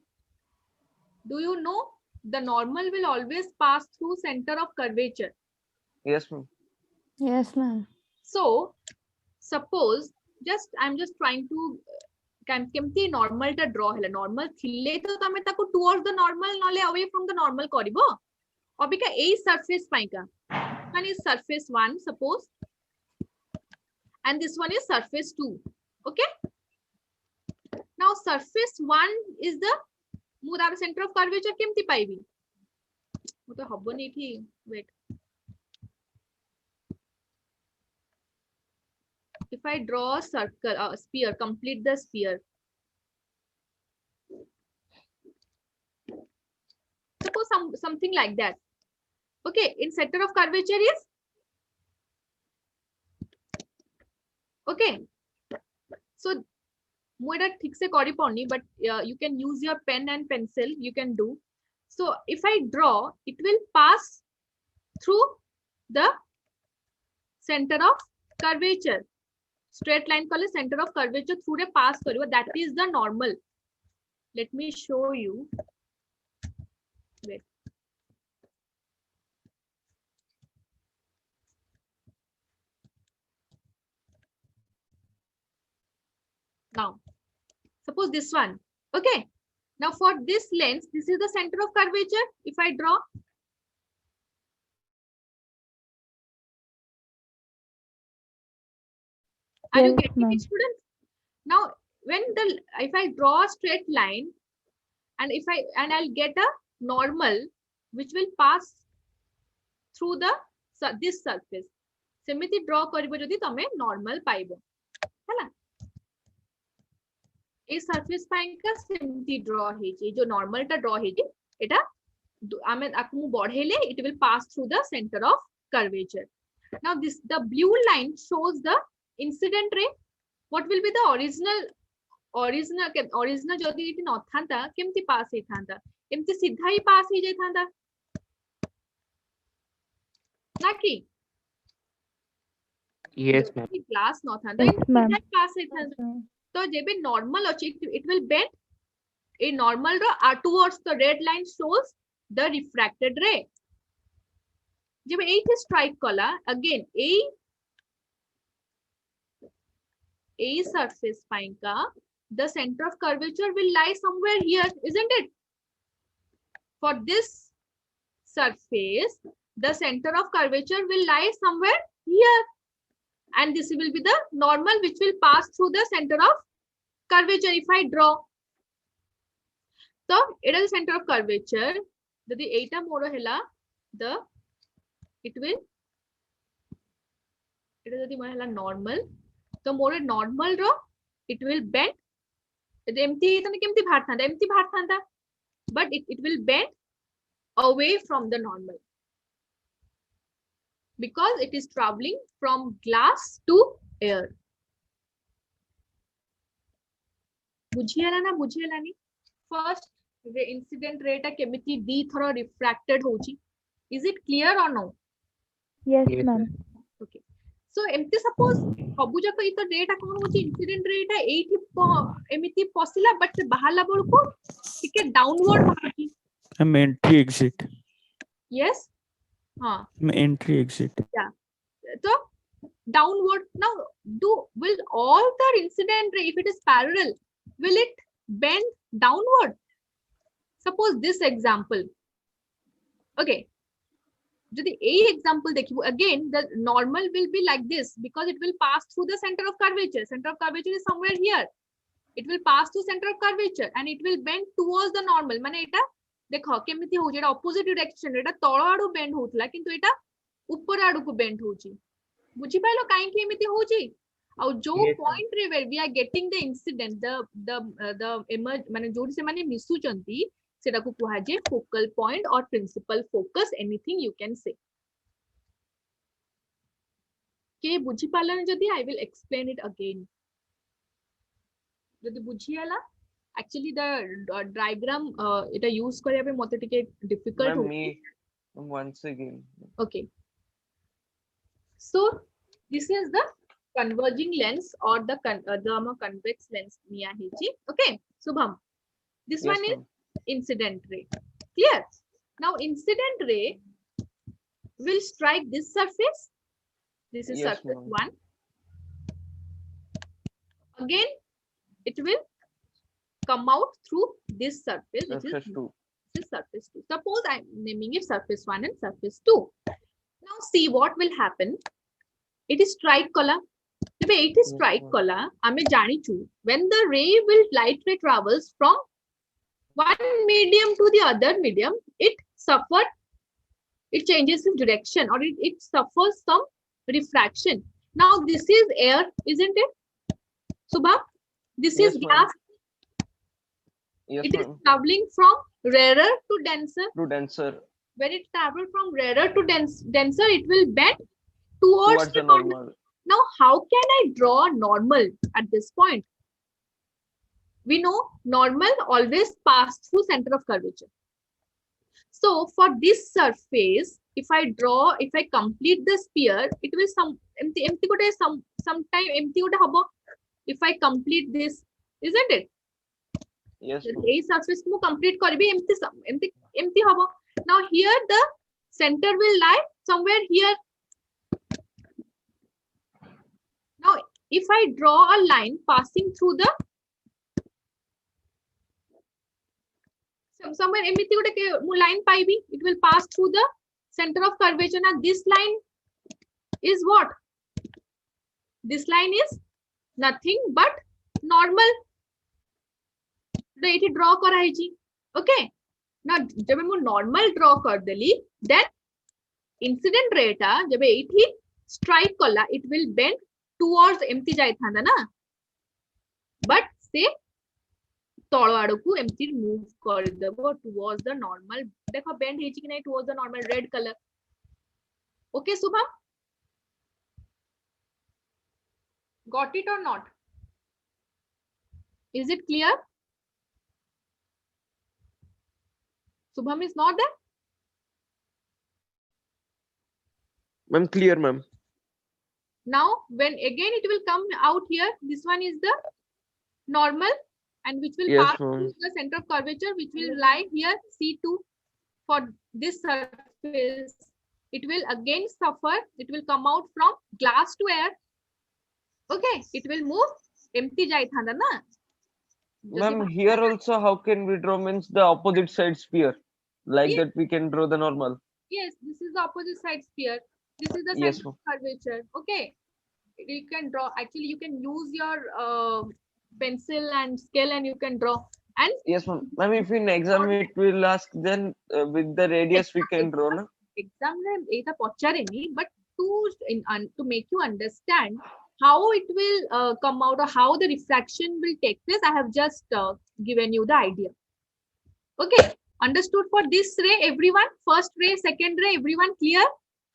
Speaker 1: Do you know the normal will always pass through center of curvature?
Speaker 2: Yes, ma'am.
Speaker 7: Yes, ma'am.
Speaker 1: So suppose I'm just trying to केमती normal टा draw हैला, normal थिले तो तमे ताको towards the normal नले away from the normal करिवो. Abika A surface Paika one is surface 1 suppose and this one is surface 2. Okay, now surface 1 is the मु तार center of curvature केमती पाइबी मु तो हबनी थी. Wait, if I draw a circle, a sphere, complete the sphere. Suppose something like that. Okay, in center of curvature is okay. So मुझे ठीक से करी पड़नी, but you can use your pen and pencil. You can do. So if I draw, it will pass through the center of curvature. Straight line कले center of curvature through रे pass करिवो, that is the normal. Let me show you. Wait. Now suppose this one. Okay, now for this lens, this is the center of curvature. If I draw, are you
Speaker 5: Yes,
Speaker 1: getting
Speaker 5: ma'am.
Speaker 1: it, students? Now when if I draw a straight line and I'll get a normal which will pass through this surface. सेमिति draw करिवो जदि तमे normal पाइबो हैला. ए surface Paika सेमिति draw हेची, जो normal टा draw हेची एटा आमे आकु बढ़ेले it will pass through the center of curvature. Now the blue line shows the incident ray. What will be the original जदि इति न थांता केमति पास हे थांता, एमति सीधा ही पास हे जाय थांता ना कि
Speaker 4: Yes, ma'am.
Speaker 1: ग्लास न थांता,
Speaker 5: Yes, ma'am.
Speaker 1: सीधा पास हे थांता. तो जेबे normal अछि it will bend. A normal ro towards the red line shows the refracted ray. जेबे एठी strike कला again a surface Paika the center of curvature will lie somewhere here, isn't it? For this surface, the center of curvature will lie somewhere here, and this will be the normal which will pass through the center of curvature. If I draw, so it is the center of curvature. जदि एटा मोर हैला the it will एटा जदि मोर हैला normal तो मोर normal row it will bend एमती तने केमती भार थांदा but it will bend away from the normal because it is traveling from glass to air. बुझियला ना बुझियलानी first the incident ray टा केमिति दी थरो refracted होची. Is it clear or no?
Speaker 5: Yes,
Speaker 4: Yes,
Speaker 5: ma'am.
Speaker 1: Okay. So एमती suppose सबु जाक इ तो ray टा कोन होची incident ray टा एठी एमिति पसिला but से बाहरला बळको टिके downward बाहरची.
Speaker 3: I'm entry exit.
Speaker 1: Yes. हाँ.
Speaker 3: Entry exit.
Speaker 1: So downward now will all the incident ray if it is parallel will it bend downward? Suppose this example. Okay. Jodi a example dekhibo again the normal will be like this because it will pass through the center of curvature. Center of curvature is somewhere here. It will pass through center of curvature and it will bend towards the normal. माने एटा देखो केमिति हो जेटा opposite direction एटा तळ आडू bend होतला किंतु एटा ऊपर आडू को bend होची. बुझी पाइलो काहे कि एमिति होची और जो
Speaker 4: Yes, ma'am.
Speaker 1: point रे where we are getting the incident the emerge माने जोडी से माने मिसुचंती सेटा को कुहा जे focal point or principal focus anything you can say. के बुझी पालन जदि I will explain it again. जदि बुझियाला actually the diagram Etah use करिया पे मते टिके difficult
Speaker 2: Ma'am,
Speaker 1: हो.
Speaker 2: me once again.
Speaker 1: Okay. So this is the converging lens or the convex lens niya hechi. Okay. Subham. This
Speaker 2: Yes,
Speaker 1: one is
Speaker 2: ma'am.
Speaker 1: incident ray. Clear? Now incident ray will strike this surface. This is
Speaker 2: Yes,
Speaker 1: surface
Speaker 2: ma'am.
Speaker 1: 1. Again, it will come out through this surface, which is
Speaker 2: Surface 2.
Speaker 1: this is surface 2. Suppose I'm naming it surface 1 and surface 2. Now see what will happen. It is strike color. If it is
Speaker 2: Yes,
Speaker 1: strike
Speaker 2: ma'am.
Speaker 1: color, ame janichu. When the light ray travels from one medium to the other medium, it changes its direction or it suffers some refraction. Now this is air, isn't it? Subha, this
Speaker 2: Yes,
Speaker 1: is
Speaker 2: ma'am.
Speaker 1: glass.
Speaker 2: Yes,
Speaker 1: It is
Speaker 2: ma'am.
Speaker 1: traveling from rarer to denser.
Speaker 2: To denser
Speaker 1: When it travels from rarer to denser, it will bend towards
Speaker 2: towards
Speaker 1: the
Speaker 2: the
Speaker 1: normal.
Speaker 2: normal.
Speaker 1: Now, how can I draw normal at this point? We know normal always pass through center of curvature. So for this surface, if I complete the sphere, it will sometime empty habo. If I complete this, isn't it?
Speaker 2: Yes, ma'am.
Speaker 1: A surface mu complete karibi empty habo. Now here the center will lie somewhere here. Now if I draw a line passing through the somewhere emiti gote mu line paibi, it will pass through the center of curvature. Now this line is what? This line is nothing but normal. एठी draw कराइजी. Okay. Now जब मैं normal draw कर देली, then incident ray टा जब एठी strike कला, it will bend towards empty जाई थांदा ना. But से तଳ आडकू empty move कर देबो towards the normal. देखो bend हेची कि नहीं towards the normal red color. Okay, Subham? Got it or not? Is it clear? Subham is not there?
Speaker 2: Ma'am, clear, ma'am.
Speaker 1: Now, when again it will come out here, this one is the normal and which will
Speaker 2: Yes,
Speaker 1: pass
Speaker 2: ma'am.
Speaker 1: through the center of curvature, which will lie here, C2. For this surface, it will again suffer. It will come out from glass to air. Okay, it will move empty jai thanda na.
Speaker 2: Ma'am, here also how can we draw means the opposite side sphere? Like
Speaker 1: Yes.
Speaker 2: that we can draw the normal.
Speaker 1: Yes, this is the opposite side sphere. This is the
Speaker 2: Yes,
Speaker 1: center of curvature. Okay, you can draw. Actually, you can use your pencil and scale and you can draw. and
Speaker 2: Yes, ma'am. Ma'am, if in exam it will ask, then with the radius we can draw, na?
Speaker 1: exam रे एटा पचारेनी, but to make you understand how it will come out or how the refraction will take place, I have just given you the idea. Okay, understood for this ray, everyone? First ray, second ray, everyone clear?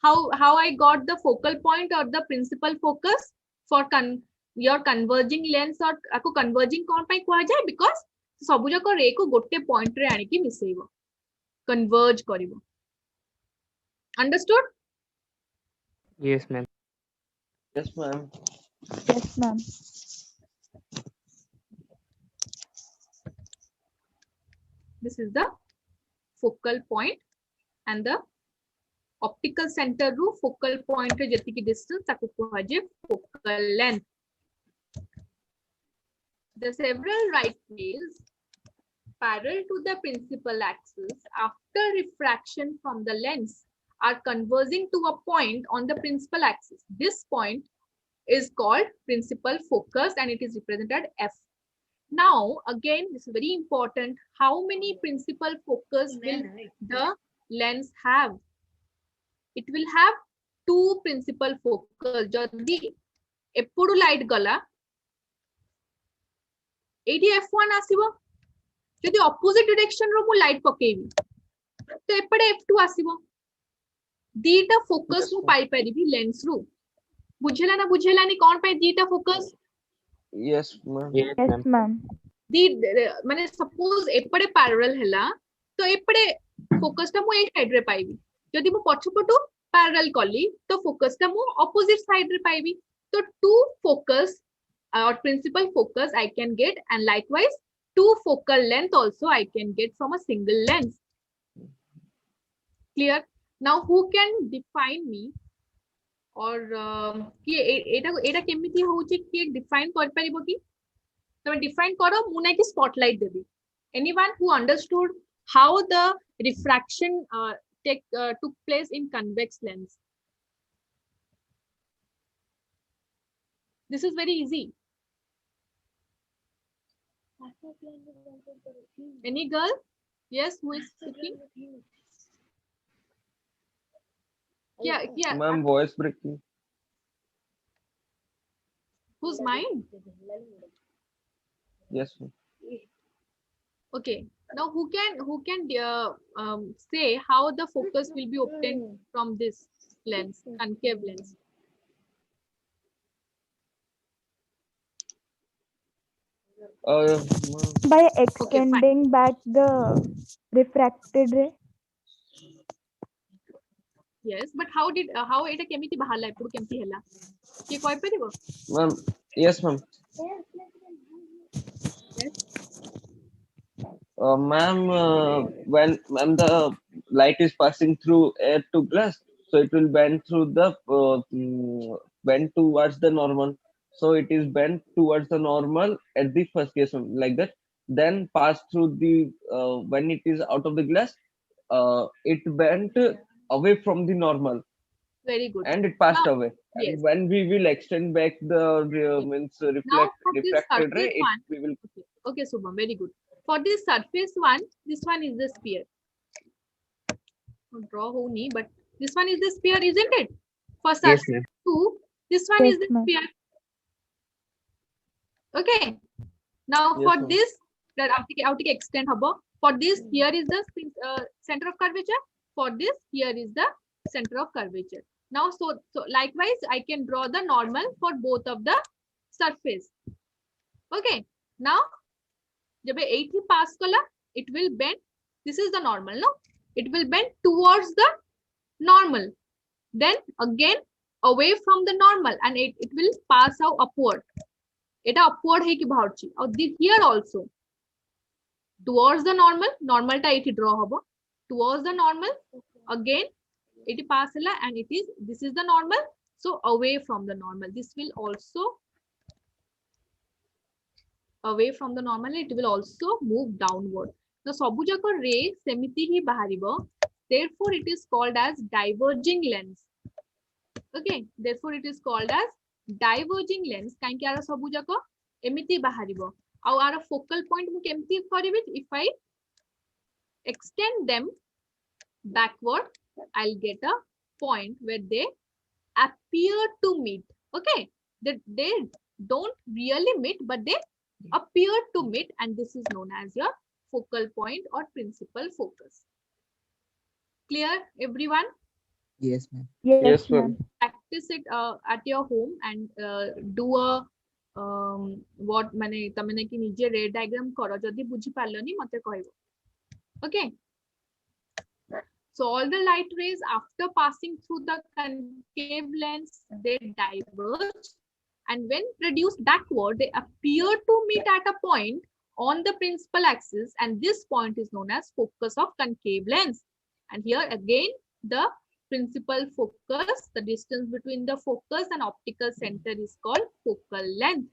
Speaker 1: How I got the focal point or the principal focus for your converging lens or ako converging कौन पाई कुआ जाए, because सबु जाक रे को गोटे point रे आनी की मिसेइबो, converge करिवो. Understood?
Speaker 4: Yes, ma'am.
Speaker 2: Yes, ma'am.
Speaker 5: Yes, ma'am.
Speaker 1: This is the focal point and the optical center ru focal point रे जति की distance ताको कुआ जाए focal length. The several right rays parallel to the principal axis after refraction from the lens are converging to a point on the principal axis. This point is called principal focus and it is represented F. Now, again, this is very important. How many principal focus will the lens have? It will have two principal focus. Jodi epudu light gala, eighty F1 आसीबो. जदि opposite direction रो मु light पकेबी तो एपडे F2 आसीबो. दीटा focus मु पाई परिबी lens रू. बुझेला ना बुझेलानी कोन पाई दीटा focus?
Speaker 2: Yes, ma'am.
Speaker 4: Yes,
Speaker 5: Yes,
Speaker 4: ma'am.
Speaker 5: ma'am.
Speaker 1: दी माने सपोज एपडे पैरेलल हैला तो एपडे फोकस ता मु ए साइड रे पाइबी. जदि मु पछपटू पैरेलल कली तो फोकस ता मु ऑपोजिट साइड रे पाइबी. तो two focus or principal focus I can get, and likewise two focal length also I can get from a single lens. Clear? Now who can define me or कि एटा केमिति होची कि define कर परिबो कि तमे define करो मु नै कि spotlight Devi. Anyone who understood how the refraction took place in convex lens? This is very easy. Any girl? Yes, who is speaking? Yeah.
Speaker 2: Ma'am, voice breaking.
Speaker 1: Who's mine?
Speaker 2: Yes, ma'am.
Speaker 1: Okay. Now who can say how the focus will be obtained from this lens, concave lens?
Speaker 2: Ma'am.
Speaker 5: By extending back the refracted ray.
Speaker 1: Yes, but how eta kemiti bahala eppudu kemti hela? Ki koi paribo?
Speaker 2: Ma'am. Yes, ma'am.
Speaker 1: Yes.
Speaker 2: Ma'am, when the light is passing through air to glass, so it will bend through the bend towards the normal. So it is bent towards the normal at the first case, like that. Then pass through the when it is out of the glass, it bent away from the normal
Speaker 1: Very good.
Speaker 2: and it passed
Speaker 1: Now,
Speaker 2: away.
Speaker 1: yes.
Speaker 2: And when we will extend back the
Speaker 1: Now for this
Speaker 2: refracted ray,
Speaker 1: surface one,
Speaker 2: we will.
Speaker 1: okay, Subham, very good. For this surface one, this one is the sphere. Draw honi, but this one is the sphere, isn't it? For
Speaker 4: Yes,
Speaker 1: surface
Speaker 4: ma'am.
Speaker 1: two, this one is
Speaker 5: Yes,
Speaker 1: the
Speaker 5: ma'am.
Speaker 1: sphere. Okay. Now
Speaker 2: Yes,
Speaker 1: for
Speaker 2: ma'am.
Speaker 1: this, that outige extend habo. For this, here is the center of curvature. For this, here is the center of curvature. Now, so likewise, I can draw the normal for both of the surface. Okay. Now, जब 80 pass kala, it will bend. This is the normal, no? It will bend towards the normal. Then again away from the normal, and it will pass out upward. It upward है कि बाहरची. और here also towards the normal. Normal ta इठी draw हबो. Towards the normal. Again it pass hela, and this is the normal. So away from the normal. This will also away from the normal. It will also move downward. So ସବୁ जाक ray सेमिति he बाहरिबो. Therefore it is called as diverging lens. Okay, therefore it is called as diverging lens. काहे कि आरो सब जाक एमिति बाहरिबो. our focal point mu kemti karibi? If I extend them backward, I'll get a point where they appear to meet. Okay, they don't really meet, but they appear to meet, and this is known as your focal point or principal focus. Clear, everyone?
Speaker 4: Yes, ma'am.
Speaker 2: Yes, ma'am.
Speaker 5: ma'am.
Speaker 1: Practice it at your home and do a what mane tamane ki nije ray diagram karo jodi buझी parloni mate kohibo. Okay, so all the light rays after passing through the concave lens, they diverge, and when produced backward, they appear to meet at a point on the principal axis, and this point is known as focus of concave lens. And here again, the principal focus, the distance between the focus and optical center is called focal length.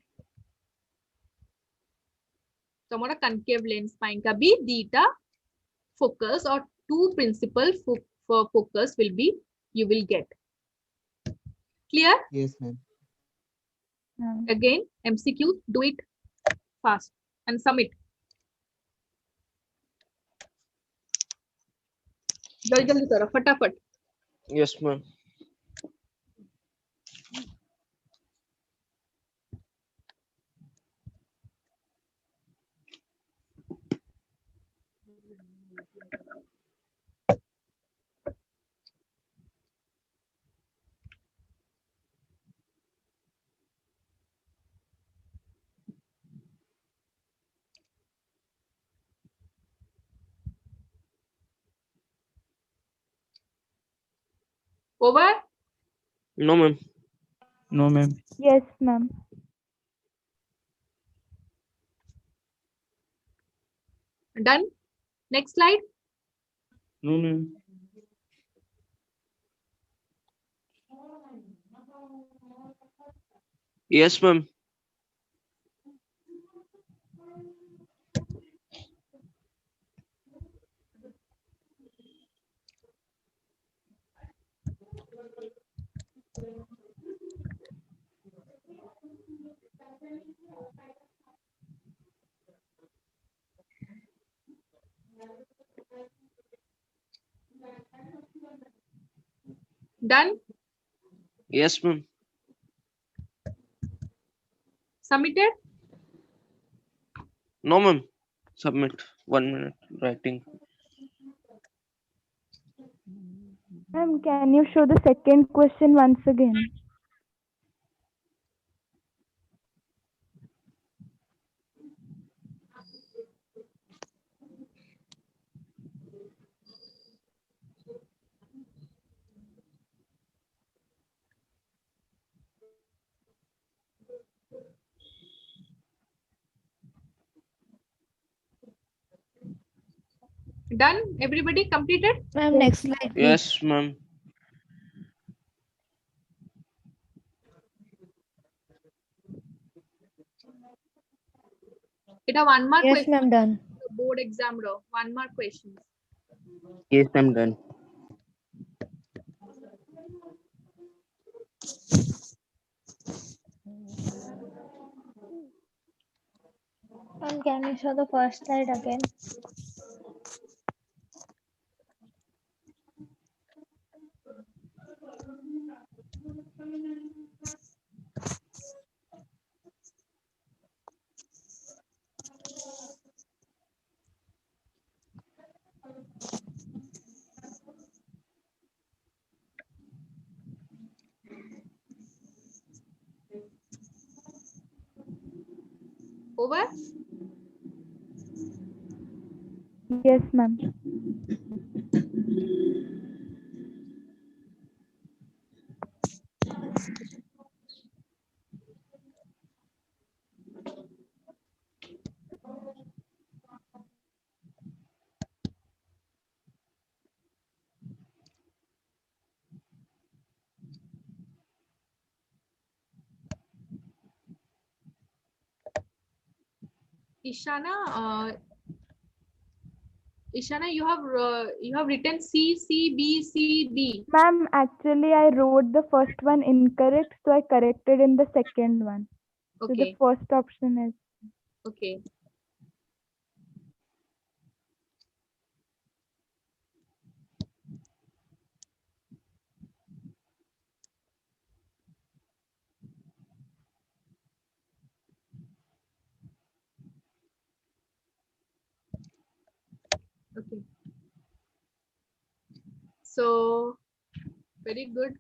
Speaker 1: So, our concave lens point ka bhi dita focus or two principal focus will be, you will get. Clear?
Speaker 4: Yes, ma'am.
Speaker 1: Again, MCQ, do it fast and submit. जल्दी करो फटाफट.
Speaker 2: Yes, ma'am.
Speaker 1: Over.
Speaker 2: No, ma'am.
Speaker 3: No, ma'am.
Speaker 5: Yes, ma'am.
Speaker 1: Done. Next slide.
Speaker 3: No, ma'am.
Speaker 2: Yes, ma'am.
Speaker 1: Done.
Speaker 2: Yes, ma'am.
Speaker 1: Submitted.
Speaker 2: No, ma'am. Submit. 1 minute writing.
Speaker 5: Ma'am, can you show the second question once again?
Speaker 1: Done. Everybody completed.
Speaker 6: Ma'am, next slide, please.
Speaker 2: Yes, ma'am.
Speaker 1: It one more
Speaker 6: Yes,
Speaker 1: question.
Speaker 6: ma'am, done.
Speaker 1: Board exam row. One more question.
Speaker 4: Yes, ma'am. Done.
Speaker 7: Ma'am, can you show the first slide again?
Speaker 1: Over.
Speaker 5: Yes, ma'am.
Speaker 1: Ishana, Ishana, you have written C, C, B, C, D.
Speaker 5: Ma'am, actually, I wrote the first one incorrect, so I corrected in the second one. So the
Speaker 1: Okay.
Speaker 5: first option is
Speaker 1: Okay. Okay. So very good.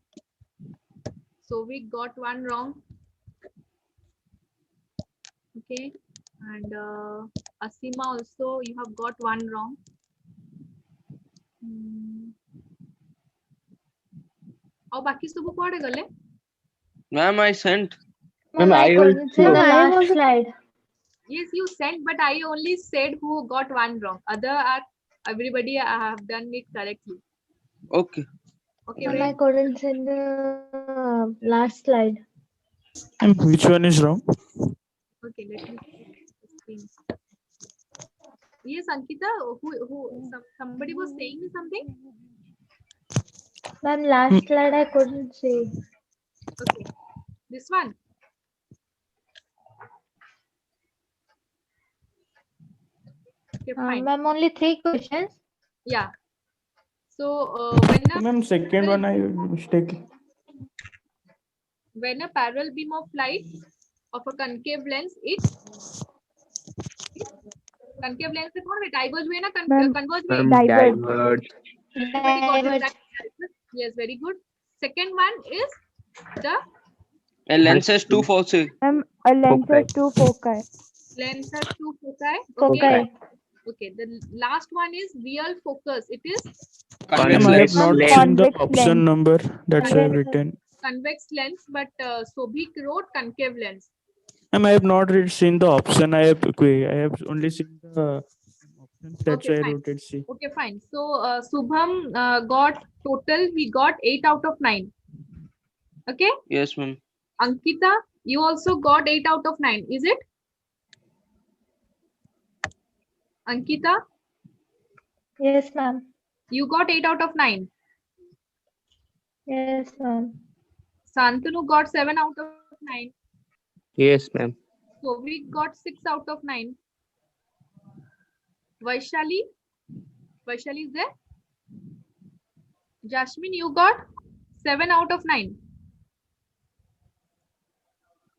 Speaker 1: So we got one wrong. Okay. And Asima also, you have got one wrong. और बाकी सब कुआडे गले?
Speaker 2: Ma'am, I sent.
Speaker 7: Ma'am, I couldn't see the
Speaker 6: Ma'am, I
Speaker 7: last
Speaker 6: was-
Speaker 7: slide.
Speaker 1: Yes, you sent, but I only said who got one wrong. Other are everybody have done it correctly.
Speaker 2: Okay.
Speaker 1: Okay,
Speaker 7: Ma'am, I
Speaker 1: wait.
Speaker 7: couldn't see the last slide.
Speaker 3: Ma'am, which one is wrong?
Speaker 1: Okay, let me see the screen. Yes, Ankita, somebody was saying me something.
Speaker 7: Ma'am, last slide I couldn't see.
Speaker 1: Okay, this one. Okay, fine.
Speaker 7: Ma'am, only 3 questions.
Speaker 1: Yeah. So when
Speaker 3: Ma'am, second one I mistaken.
Speaker 1: a parallel beam of light of a concave lens, concave lens is what? Diverge way na
Speaker 5: Ma'am,
Speaker 1: converge way.
Speaker 5: Diverge.
Speaker 4: Diverge.
Speaker 1: Everybody got it
Speaker 7: Diverge.
Speaker 1: right? Yes, very good. Second one is the
Speaker 2: A lens has two foci.
Speaker 5: Ma'am, a lens has two foci.
Speaker 1: lens has two foci.
Speaker 7: Foci.
Speaker 1: Okay. Okay. The last one is real focus. It is
Speaker 2: Convex
Speaker 3: Ma'am, I
Speaker 2: lens.
Speaker 3: have not
Speaker 5: Lens.
Speaker 3: seen the
Speaker 5: Convex
Speaker 3: option
Speaker 5: lens.
Speaker 3: number. That's why I've
Speaker 1: Convex.
Speaker 3: written.
Speaker 1: convex lens, but Sobhik wrote concave lens.
Speaker 3: Ma'am, I have not seen the option. I have only seen the options. That's
Speaker 1: Okay,
Speaker 3: why I
Speaker 1: fine.
Speaker 3: wrote it C.
Speaker 1: Okay, fine. So Subham got total, he got 8 out of 9. Okay.
Speaker 2: Yes, ma'am.
Speaker 1: Ankita, you also got 8 out of 9. Is it? Ankita,
Speaker 7: Yes, ma'am.
Speaker 1: you got 8 out of 9.
Speaker 7: Yes, ma'am.
Speaker 1: Santanu got 7 out of 9.
Speaker 4: Yes, ma'am.
Speaker 1: Sovik got 6 out of 9. Vaishali is there? Jasmine, you got 7 out of 9.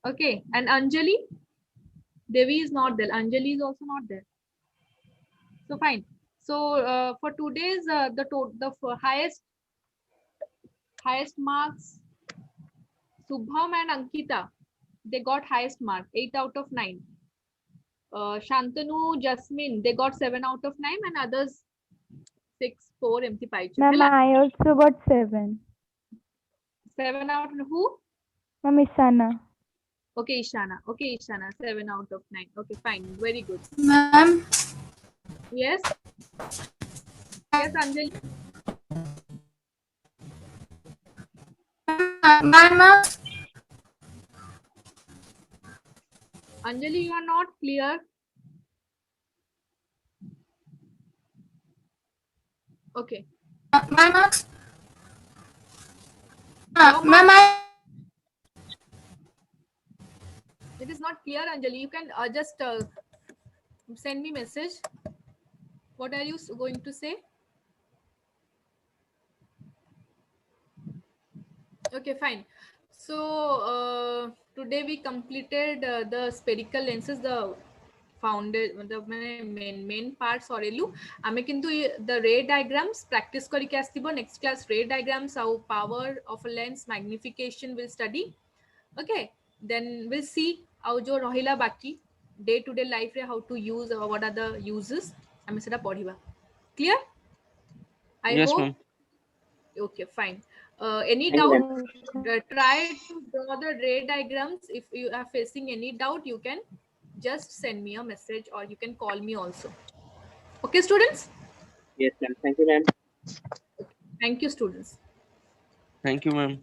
Speaker 1: Okay, and Anjali? Devi is not there. Anjali is also not there. So fine. So for today's the highest marks, Subham and Ankita, they got highest mark, 8 out of 9. Shantanu, Jasmine, they got 7 out of 9, and others 6, 4 empty pie chart.
Speaker 5: Ma'am, I also got 7.
Speaker 1: 7 out of who?
Speaker 5: Ma'am, Isana.
Speaker 1: Okay, Ishana. Okay, Ishana, 7 out of 9. Okay, fine. Very good.
Speaker 8: Ma'am,
Speaker 1: Yes. Yes, Anjali.
Speaker 8: ma'am,
Speaker 1: Anjali, you are not clear. Okay.
Speaker 8: ma'am,
Speaker 1: Your
Speaker 8: ma'am,
Speaker 1: It is not clear, Anjali. You can just send me message. What are you going to say? Okay, fine. So today we completed the spherical lenses, the main part sorelu. Ame kintu the ray diagrams practice karike astibo. Next class ray diagrams, how power of a lens, magnification will study. Okay, then we'll see how jo rahila baki day to day life re how to use or what are the uses. Ame seda padhiba. Clear? I
Speaker 2: Yes,
Speaker 1: hope.
Speaker 2: ma'am.
Speaker 1: Okay, fine. Any doubt? Try to draw the ray diagrams. If you are facing any doubt, you can just send me a message or you can call me also. Okay, students?
Speaker 4: Yes, ma'am. Thank you, ma'am.
Speaker 1: Thank you, students.
Speaker 2: Thank you, ma'am.